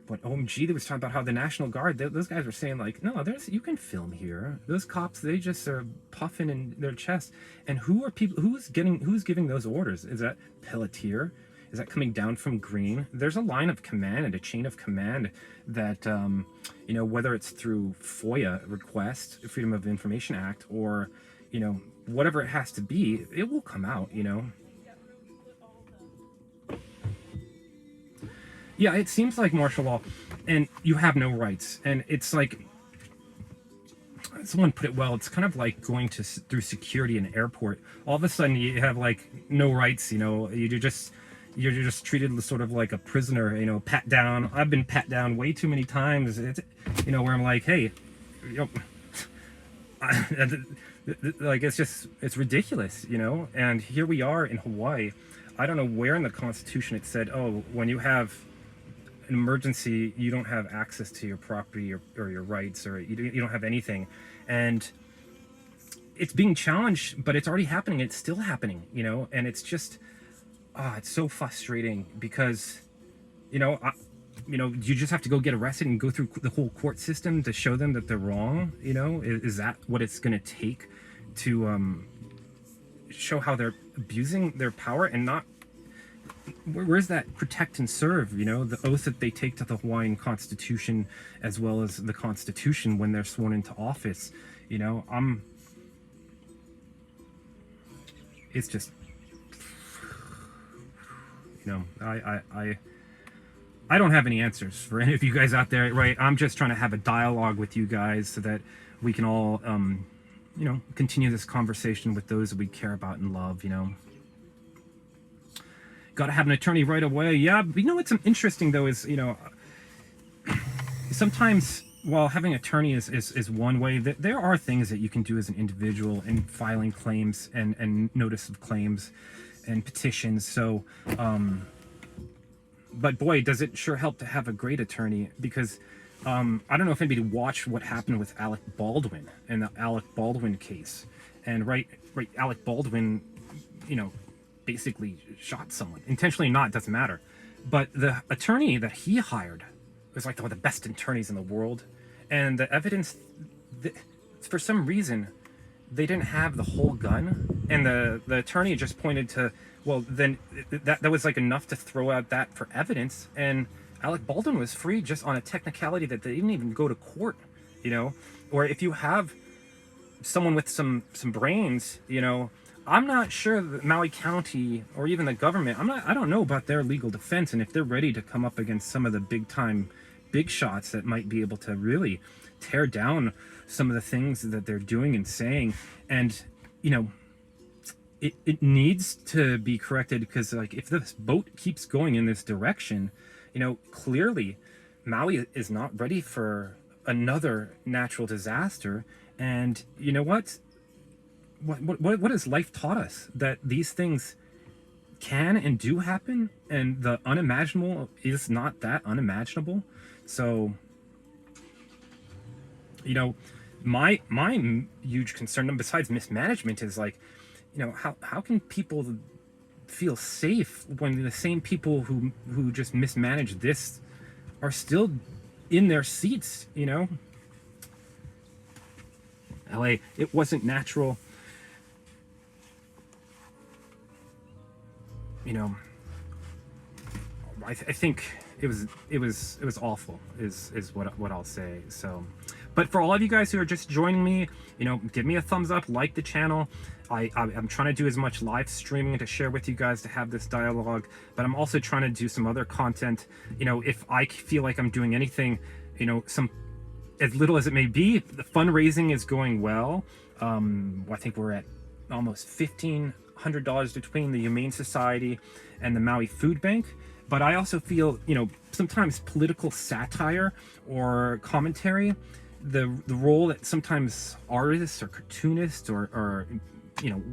what, OMG, they was talking about how the National Guard, those guys were saying, like, no, you can film here. Those cops, they just are puffing in their chest. And who's giving those orders? Is that Pelletier? Is that coming down from Green? There's a line of command and a chain of command that, whether it's through FOIA request, Freedom of Information Act, or, whatever it has to be, it will come out, Yeah, it seems like martial law, and you have no rights. And it's like, someone put it well, it's kind of like going through security in an airport. All of a sudden you have like no rights, you're just treated sort of like a prisoner, pat down. I've been pat down way too many times. It's, where I'm like, hey, like, it's ridiculous, and here we are in Hawaii. I don't know where in the Constitution it said, oh, when you have an emergency, you don't have access to your property or your rights, or you don't have anything. And it's being challenged, but it's already happening. It's still happening, and it's just, it's so frustrating, because, you just have to go get arrested and go through the whole court system to show them that they're wrong. Is that what it's going to take to show how they're abusing their power? And not, where's that protect and serve, the oath that they take to the Hawaiian Constitution, as well as the Constitution when they're sworn into office? It's just, I don't have any answers for any of you guys out there, right? I'm just trying to have a dialogue with you guys so that we can all, continue this conversation with those that we care about and love, Got to have an attorney right away. Yeah, but what's interesting, though, is, sometimes while having an attorney is one way, that there are things that you can do as an individual in filing claims and notice of claims and petitions. So, but boy, does it sure help to have a great attorney, because I don't know if anybody watched what happened with Alec Baldwin and the Alec Baldwin case. And right, Alec Baldwin, basically shot someone. Intentionally or not, doesn't matter. But the attorney that he hired was like one of the best attorneys in the world. And the evidence, for some reason, they didn't have the whole gun. And the attorney just pointed to, well, then that was like enough to throw out that for evidence. And Alec Baldwin was free just on a technicality that they didn't even go to court, you know? Or if you have someone with some brains, you know, I'm not sure that Maui County or even the government, I don't know about their legal defense, and if they're ready to come up against some of the big shots that might be able to really tear down some of the things that they're doing and saying. And, you know, it needs to be corrected, because like if this boat keeps going in this direction, you know, clearly Maui is not ready for another natural disaster. And you know what has life taught us? That these things can and do happen, and the unimaginable is not that unimaginable. So, you know, my huge concern, besides mismanagement, is like, you know, how can people feel safe when the same people who just mismanaged this are still in their seats, you know? LA, it wasn't natural. You know, I think it was awful is what I'll say. So, but for all of you guys who are just joining me, you know, give me a thumbs up, like the channel. I'm trying to do as much live streaming to share with you guys to have this dialogue, but I'm also trying to do some other content. You know, if I feel like I'm doing anything, you know, as little as it may be, the fundraising is going well. I think we're at almost $1,500 between the Humane Society and the Maui Food Bank. But I also feel, you know, sometimes political satire or commentary, the role that sometimes artists or cartoonists or you know,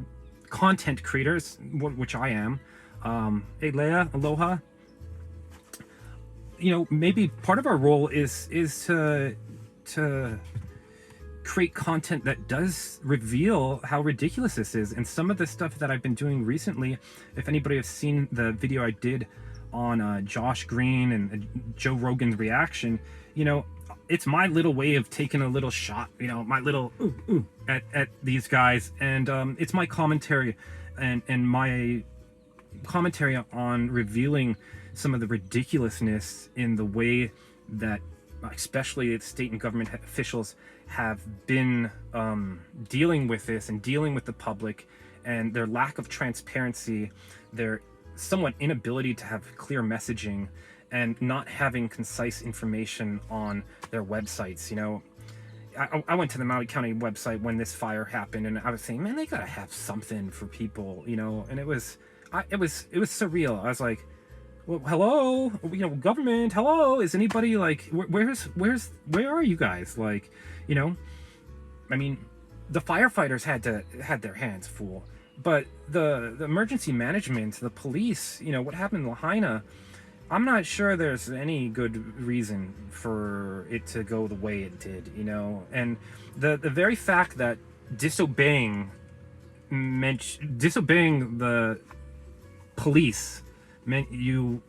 content creators, which I am, hey Leia, aloha. You know, maybe part of our role is to create content that does reveal how ridiculous this is. And some of the stuff that I've been doing recently, if anybody has seen the video I did on Josh Green and Joe Rogan's reaction, you know, it's my little way of taking a little shot, you know, my little at these guys. And it's my commentary and my commentary on revealing some of the ridiculousness in the way that especially state and government officials have been dealing with this and dealing with the public, and their lack of transparency, their somewhat inability to have clear messaging, and not having concise information on their websites. You know, I went to the Maui County website when this fire happened, and I was saying, man, they gotta have something for people, you know. And it was surreal. I was like, well, hello, you know, government, hello, is anybody like, where are you guys? Like, you know, I mean, the firefighters had their hands full, but the emergency management, the police, you know, what happened in Lahaina, I'm not sure there's any good reason for it to go the way it did, you know. And the very fact that disobeying the police meant you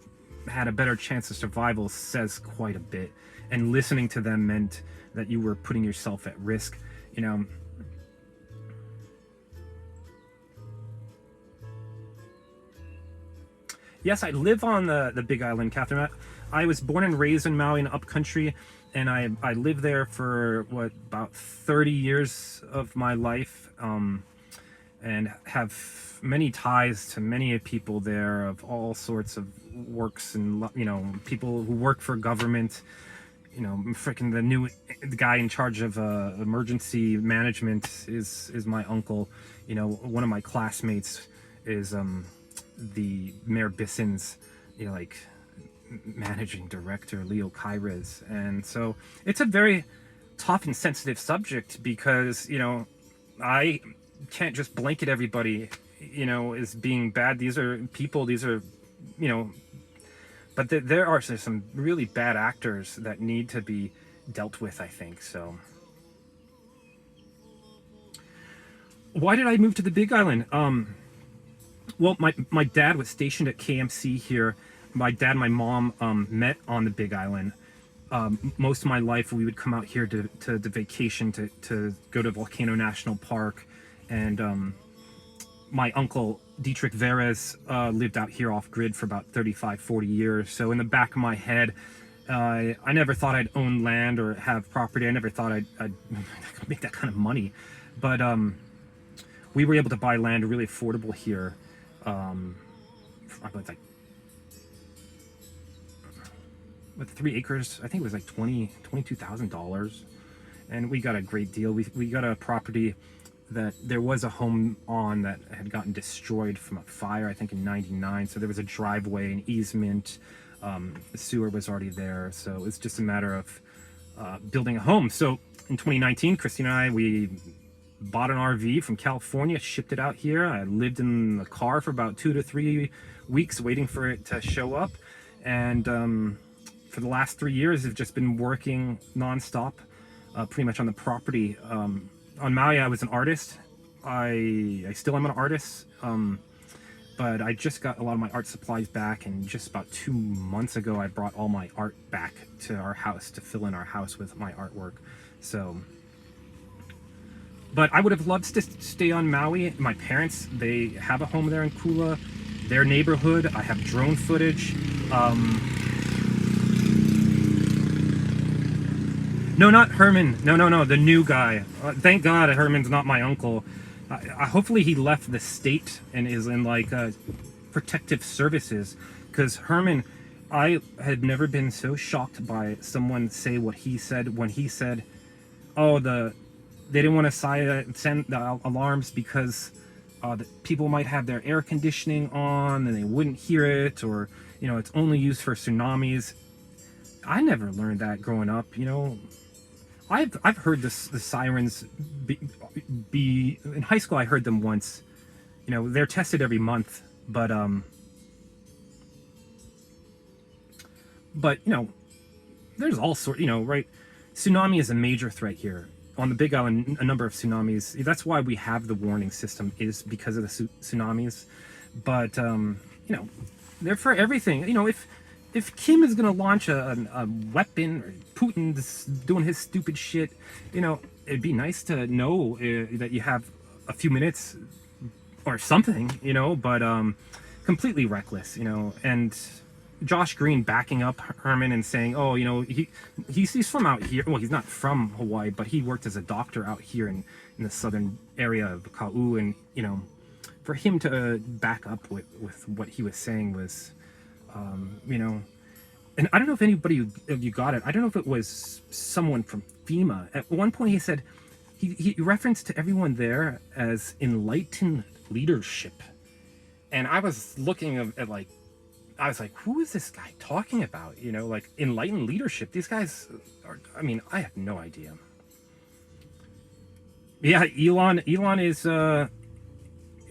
had a better chance of survival says quite a bit. And listening to them meant that you were putting yourself at risk, you know. Yes, I live on the Big Island, Catherine. I was born and raised in Maui in upcountry, and I lived there for, about 30 years of my life, and have many ties to many people there of all sorts of works, and, you know, people who work for government. You know, freaking the guy in charge of emergency management is my uncle. You know, one of my classmates is the Mayor Bisson's, you know, like managing director, Leo Kyres. And so it's a very tough and sensitive subject, because, you know, I can't just blanket everybody, you know, as being bad. These are people, these are, you know, but there are some really bad actors that need to be dealt with, I think. So why did I move to the Big Island? Well, my dad was stationed at KMC here. My dad and my mom met on the Big Island. Most of my life, we would come out here to the vacation to go to Volcano National Park. And my uncle, Dietrich Veres, lived out here off grid for about 35, 40 years. So in the back of my head, I never thought I'd own land or have property. I never thought I'd make that kind of money. But we were able to buy land really affordable here. Like with 3 acres, I think it was like $22,000, and we got a great deal. We got a property that there was a home on that had gotten destroyed from a fire, I think in '99. So there was a driveway, an easement, the sewer was already there. So it's just a matter of building a home. So in 2019, Christina and I, we bought an RV from California, shipped it out here. I lived in the car for about 2 to 3 weeks waiting for it to show up. And for the last 3 years, I've just been working nonstop, pretty much on the property. On Maui, I was an artist. I still am an artist, but I just got a lot of my art supplies back, and just about 2 months ago, I brought all my art back to our house to fill in our house with my artwork. So... But I would have loved to stay on Maui. My parents, they have a home there in Kula. Their neighborhood, I have drone footage. No, not Herman. No, the new guy. Thank God Herman's not my uncle. Hopefully he left the state and is in like protective services. Because Herman, I had never been so shocked by someone say what he said when he said, oh, they didn't want to send the alarms because the people might have their air conditioning on and they wouldn't hear it, or, you know, it's only used for tsunamis. I never learned that growing up, you know. I've heard the sirens be in high school. I heard them once. You know, they're tested every month, but you know, there's all sorts, you know, right? Tsunami is a major threat here. On the Big Island, a number of tsunamis. That's why we have the warning system, is because of the tsunamis. But, you know, they're for everything. You know, if Kim is going to launch a weapon, or Putin's doing his stupid shit, you know, it'd be nice to know that you have a few minutes or something, you know, but completely reckless, you know. And Josh Green backing up Herman and saying, oh, you know, he's from out here. Well, he's not from Hawaii, but he worked as a doctor out here in the southern area of Kau. And, you know, for him to back up with what he was saying was, you know, and I don't know if anybody of you got it. I don't know if it was someone from FEMA. At one point he said, he referenced to everyone there as enlightened leadership. And I was looking at like, I was like, who is this guy talking about? You know, like enlightened leadership. These guys are, I mean, I have no idea. Yeah, Elon is,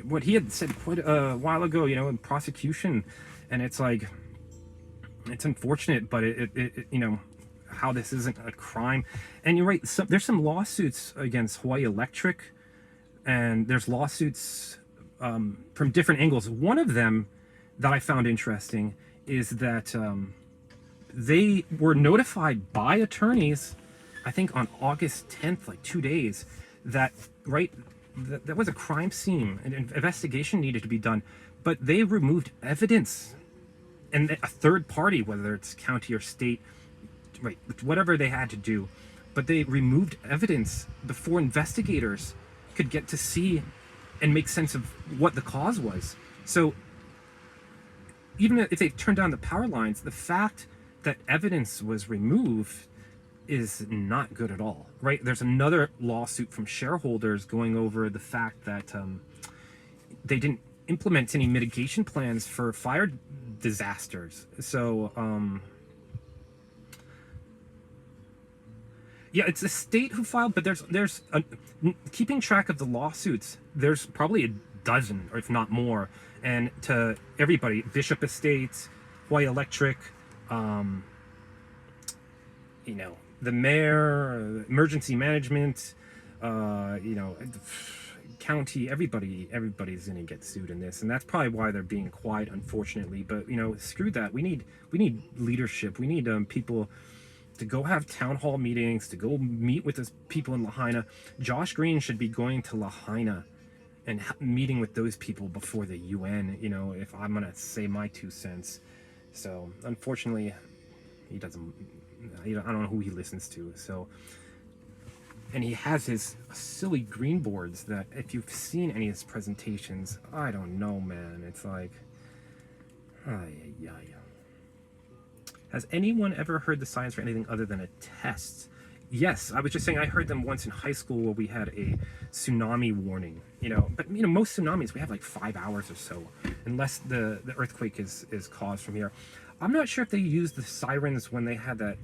what he had said quite a while ago, you know, in prosecution. And it's like, it's unfortunate, but it you know, how this isn't a crime. And you're right, there's some lawsuits against Hawaii Electric, and there's lawsuits from different angles. One of them that I found interesting is that they were notified by attorneys, I think on August 10th, like 2 days, that, right, that was a crime scene. An investigation needed to be done, but they removed evidence. And a third party, whether it's county or state, right, whatever they had to do, but they removed evidence before investigators could get to see and make sense of what the cause was. So even if they turned down the power lines, the fact that evidence was removed is not good at all, right? There's another lawsuit from shareholders going over the fact that they didn't implement any mitigation plans for fire disasters. So, yeah, it's the state who filed, but there's keeping track of the lawsuits, there's probably a dozen, or if not more. And to everybody, Bishop Estates, Hawaii Electric, you know, the mayor, emergency management, you know, county, everybody's gonna get sued in this, and that's probably why they're being quiet, unfortunately. But screw that. We need leadership. We need people to go have town hall meetings, to go meet with the people in Lahaina. Josh Green should be going to Lahaina and meeting with those people before the UN, if I'm gonna say my 2 cents. So unfortunately, he doesn't, I don't know who he listens to. So, and he has his silly green boards that, if you've seen any of his presentations, I don't know, man. It's like, has anyone ever heard the science for anything other than a test? Yes, I was just saying I heard them once in high school where we had a tsunami warning, but most tsunamis we have like 5 hours or so, unless the earthquake is caused from here. I'm not sure if they used the sirens when they had the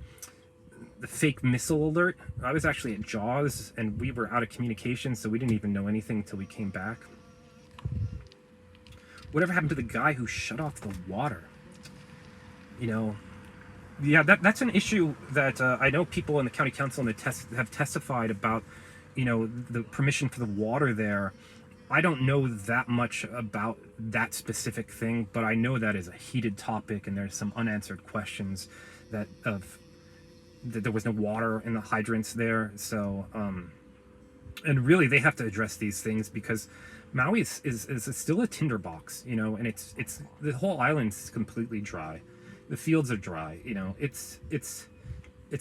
fake missile alert. I was actually at Jaws and we were out of communication, so we didn't even know anything until we came back. Whatever happened to the guy who shut off the water? Yeah, that's an issue that I know people in the county council and have testified about, the permission for the water there. I don't know that much about that specific thing, but I know that is a heated topic, and there's some unanswered questions that there was no water in the hydrants there. So, and really they have to address these things, because Maui is still a tinderbox, and it's the whole island's completely dry. The fields are dry, it's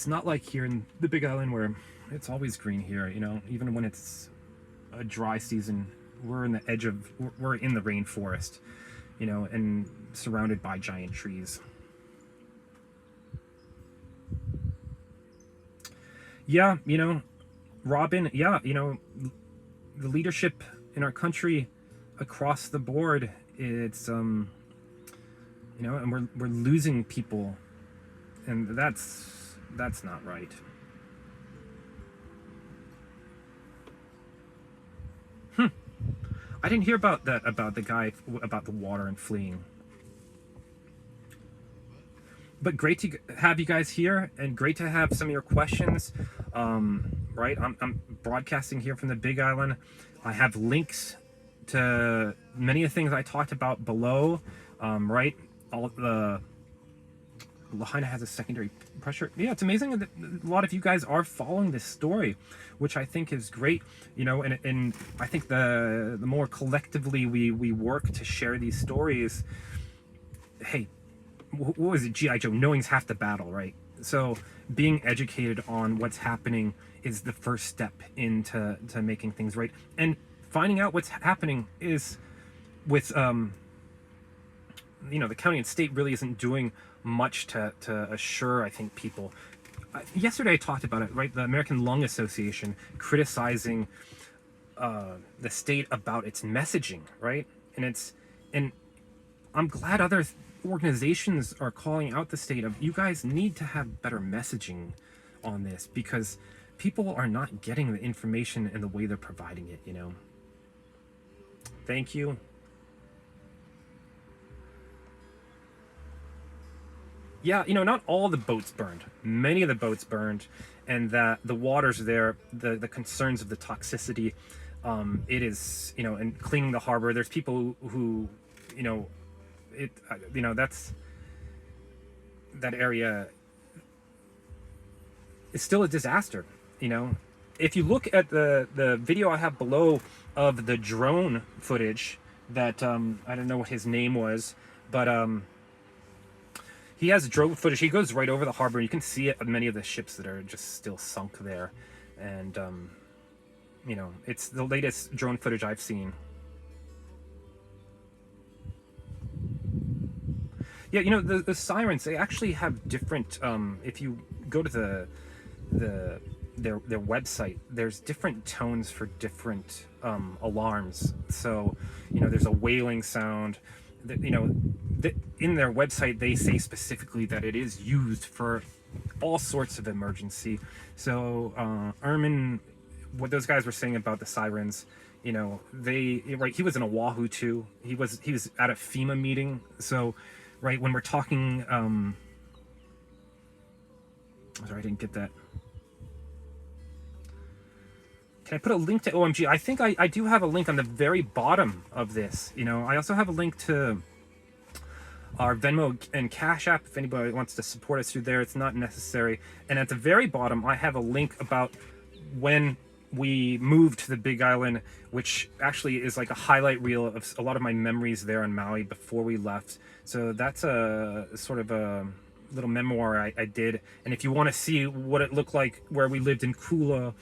not like here in the Big Island where it's always green here, even when it's a dry season. We're in the rainforest, and surrounded by giant trees. Yeah, Robin, yeah, the leadership in our country across the board, it's and we're losing people, and that's not right. I didn't hear about that, about the guy, about the water and fleeing. But great to have you guys here, and great to have some of your questions. Right, I'm broadcasting here from the Big Island. I have links to many of the things I talked about below. Right, all the Lahaina has a secondary pressure. Yeah, it's amazing that a lot of you guys are following this story, which I think is great. And I think the more collectively we work to share these stories. Hey, what was it? G.I. Joe, knowing's half the battle, right? So being educated on what's happening is the first step into making things right. And finding out what's happening is with the county and state really isn't doing much to assure, I think, people. Yesterday I talked about it, right? The American Lung Association criticizing the state about its messaging, right? And I'm glad other organizations are calling out the state of, you guys need to have better messaging on this, because people are not getting the information in the way they're providing it, Thank you. Yeah, not all the boats burned. Many of the boats burned, and that the waters there, the concerns of the toxicity, it is, and cleaning the harbor. There's people who, that's, that area is still a disaster. If you look at the video I have below of the drone footage that, I don't know what his name was, but he has drone footage. He goes right over the harbor. You can see it on many of the ships that are just still sunk there. And, it's the latest drone footage I've seen. Yeah, the sirens, they actually have different, if you go to their website, there's different tones for different alarms. So, there's a wailing sound. In their website, they say specifically that it is used for all sorts of emergency. So, Ermin, what those guys were saying about the sirens, he was in Oahu too. He was at a FEMA meeting. So, right, when we're talking, sorry, I didn't get that. can I put a link to OMG? I think I do have a link on the very bottom of this. You know, I also have a link to our Venmo and Cash App if anybody wants to support us through there. It's not necessary. And at the very bottom, I have a link about when we moved to the Big Island, which actually is like a highlight reel of a lot of my memories there on Maui before we left. So that's a sort of a little memoir I did. And if you want to see what it looked like where we lived in Kula,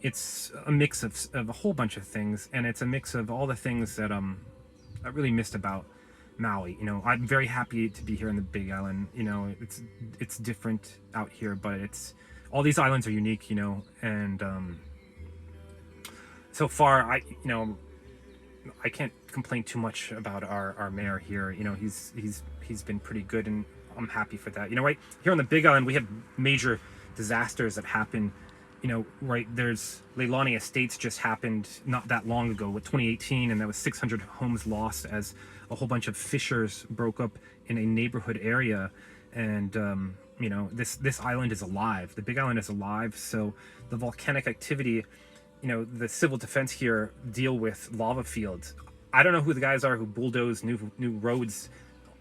it's a mix of a whole bunch of things, and it's a mix of all the things that I really missed about Maui. You know, I'm very happy to be here in the Big Island. You know, it's different out here, but it's all these islands are unique. You know, and so far I can't complain too much about our mayor here. You know, he's been pretty good, and I'm happy for that. You know, right here on the Big Island, we have major disasters that happen. You know, right, there's Leilani Estates just happened not that long ago with 2018, and that was 600 homes lost as a whole bunch of fissures broke up in a neighborhood area. And you know, this island is alive. The Big Island is alive. So the volcanic activity, you know, the civil defense here deal with lava fields. I don't know who the guys are who bulldoze new roads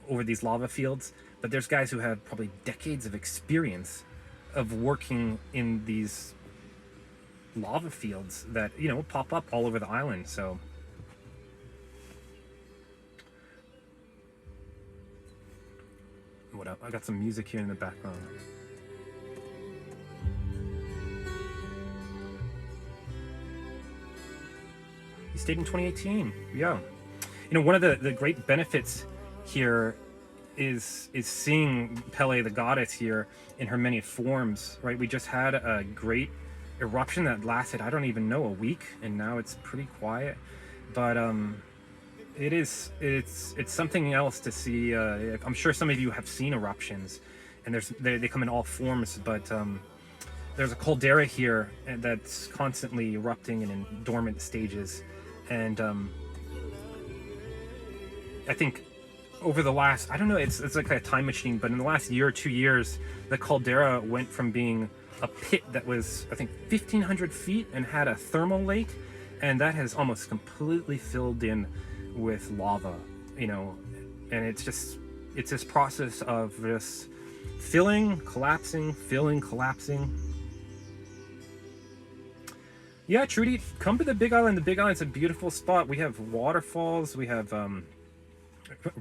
over these lava fields, but there's guys who have probably decades of experience of working in these lava fields that, you know, pop up all over the island. So what up? I got some music here in the background. He stayed in 2018. Yeah. You know, one of the great benefits here is seeing Pele, the goddess, here in her many forms, right? We just had a great eruption that lasted, I don't even know, a week, and now it's pretty quiet. But it's something else to see. I'm sure some of you have seen eruptions, and they come in all forms, but there's a caldera here that's constantly erupting and in dormant stages. And I think over the last, I don't know, it's like a time machine, but in the last year or 2 years, the caldera went from being a pit that was, I think, 1,500 feet and had a thermal lake, and that has almost completely filled in with lava, you know. And it's this process of just filling, collapsing. Yeah, Trudy, come to the Big Island. The Big Island's a beautiful spot. We have waterfalls, we have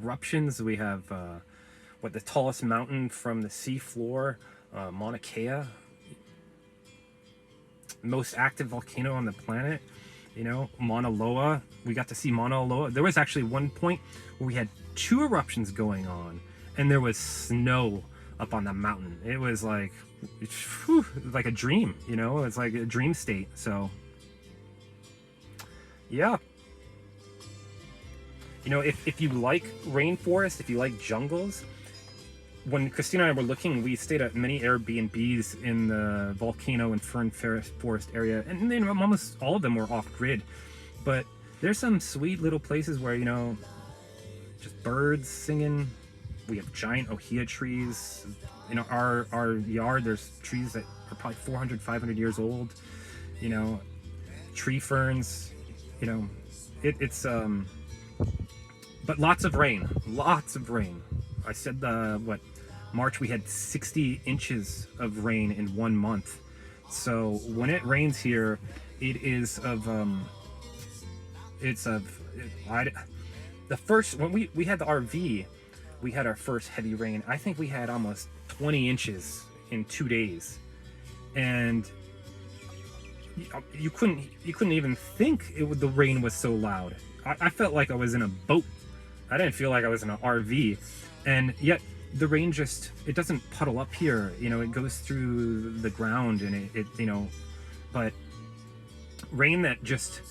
eruptions, we have the tallest mountain from the sea floor, Mauna Kea, most active volcano on the planet. You know, Mauna Loa. We got to see Mauna Loa. There was actually one point where we had 2 eruptions going on, and there was snow up on the mountain. It was like, like a dream. You know, it's like a dream state. So, yeah. You know, if you like rainforest, if you like jungles, when Cristina and I were looking, we stayed at many Airbnbs in the volcano and fern forest area, and then almost all of them were off-grid. But there's some sweet little places where, you know, just birds singing. We have giant ohia trees. You know, our yard, there's trees that are probably 400, 500 years old. You know, tree ferns. You know, it's but lots of rain. I said March we had 60 inches of rain in 1 month. So when it rains here, it is the first, when we had the RV, we had our first heavy rain. I think we had almost 20 inches in 2 days, and you couldn't even think the rain was so loud. I felt like I was in a boat. I didn't feel like I was in an RV, and yet the rain it doesn't puddle up here. You know, it goes through the ground, and it you know, but rain that just,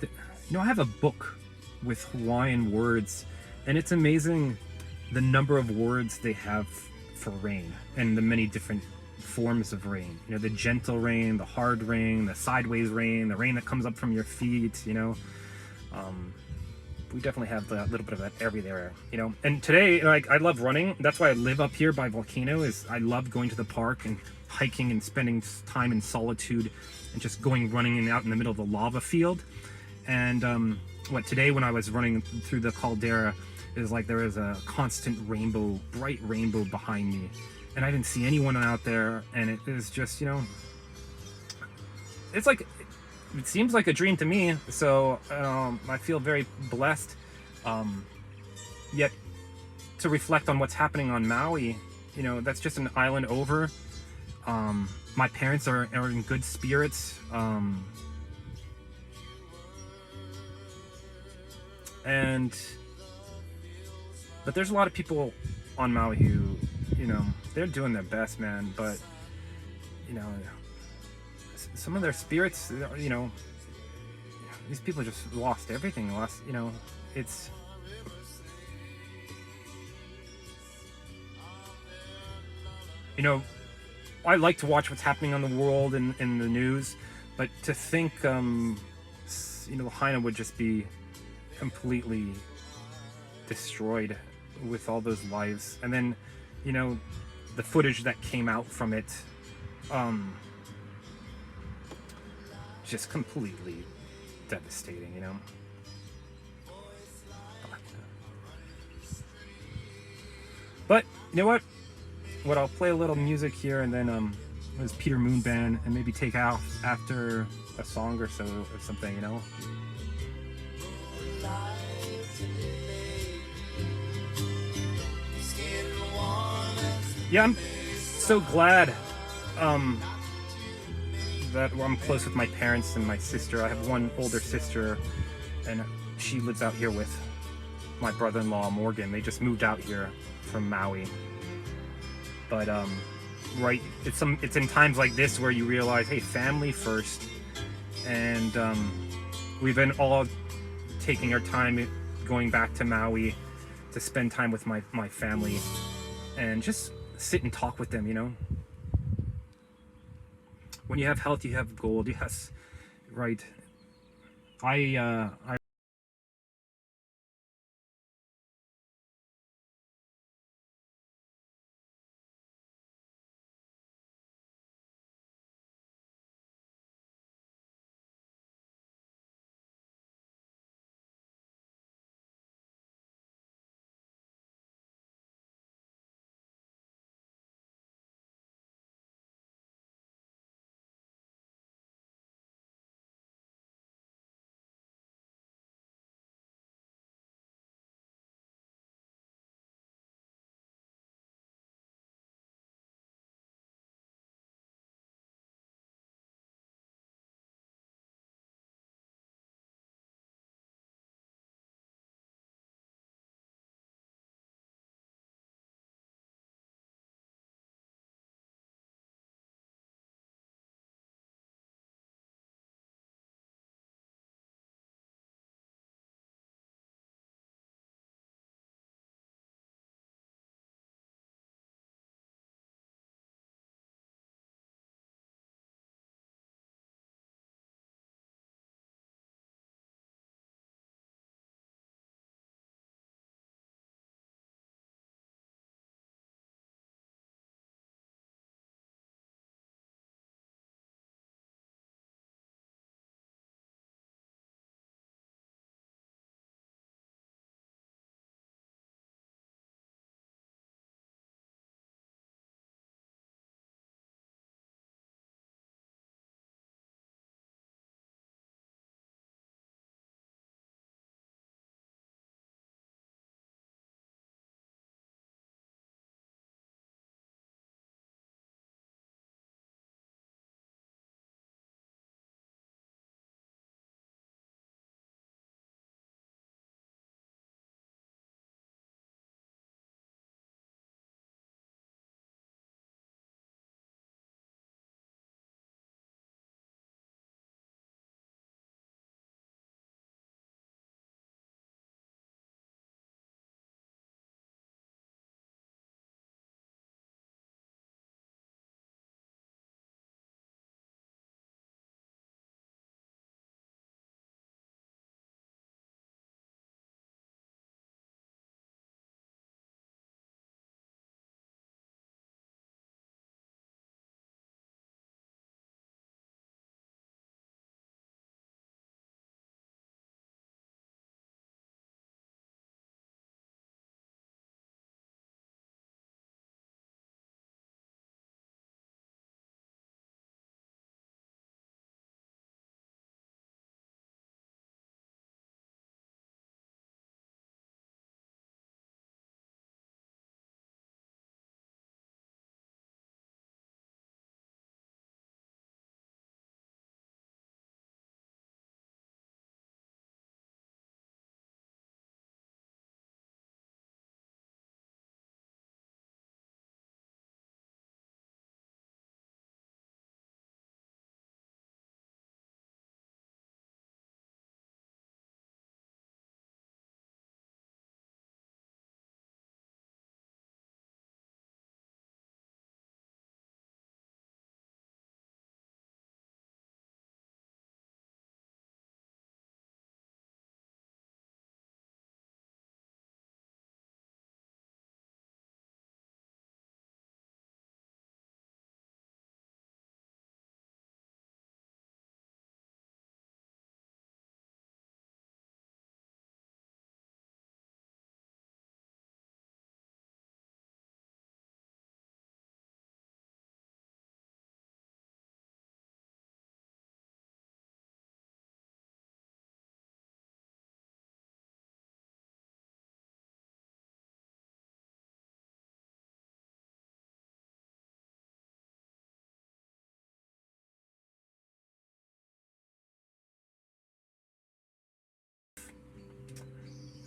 you know, I have a book with Hawaiian words, and it's amazing the number of words they have for rain and the many different forms of rain. You know, the gentle rain, the hard rain, the sideways rain, the rain that comes up from your feet, you know. we definitely have a little bit of that everywhere, you know. And today, like, I love running. That's why I live up here by Volcano. Is I love going to the park and hiking and spending time in solitude and just going running and out in the middle of the lava field. And today when I was running through the caldera, it was like there was a constant rainbow, bright rainbow behind me, and I didn't see anyone out there, and it was just, you know, it's like, it seems like a dream to me. So I feel very blessed. Yet to reflect on what's happening on Maui, you know, that's just an island over. My parents are in good spirits. But there's a lot of people on Maui who, you know, they're doing their best, man. But, you know, some of their spirits, you know, these people just lost everything. You know, it's, you know, I like to watch what's happening on the world and in the news, but to think, you know, Lahaina would just be completely destroyed with all those lives. And then, you know, the footage that came out from it, just completely devastating, you know. But you know what? I'll play a little music here, and then it was Peter Moon Band, and maybe take off after a song or so or something, you know. Yeah, I'm so glad that I'm close with my parents and my sister. I have one older sister, and she lives out here with my brother-in-law Morgan. They just moved out here from Maui. But right, it's in times like this where you realize, hey, family first. And we've been all taking our time going back to Maui to spend time with my family and just sit and talk with them, you know. When you have health, you have gold. Yes, right. I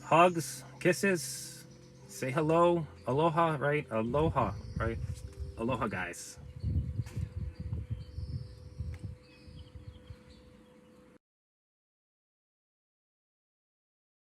hugs, kisses, say hello, aloha, right? Aloha, right? Aloha, guys.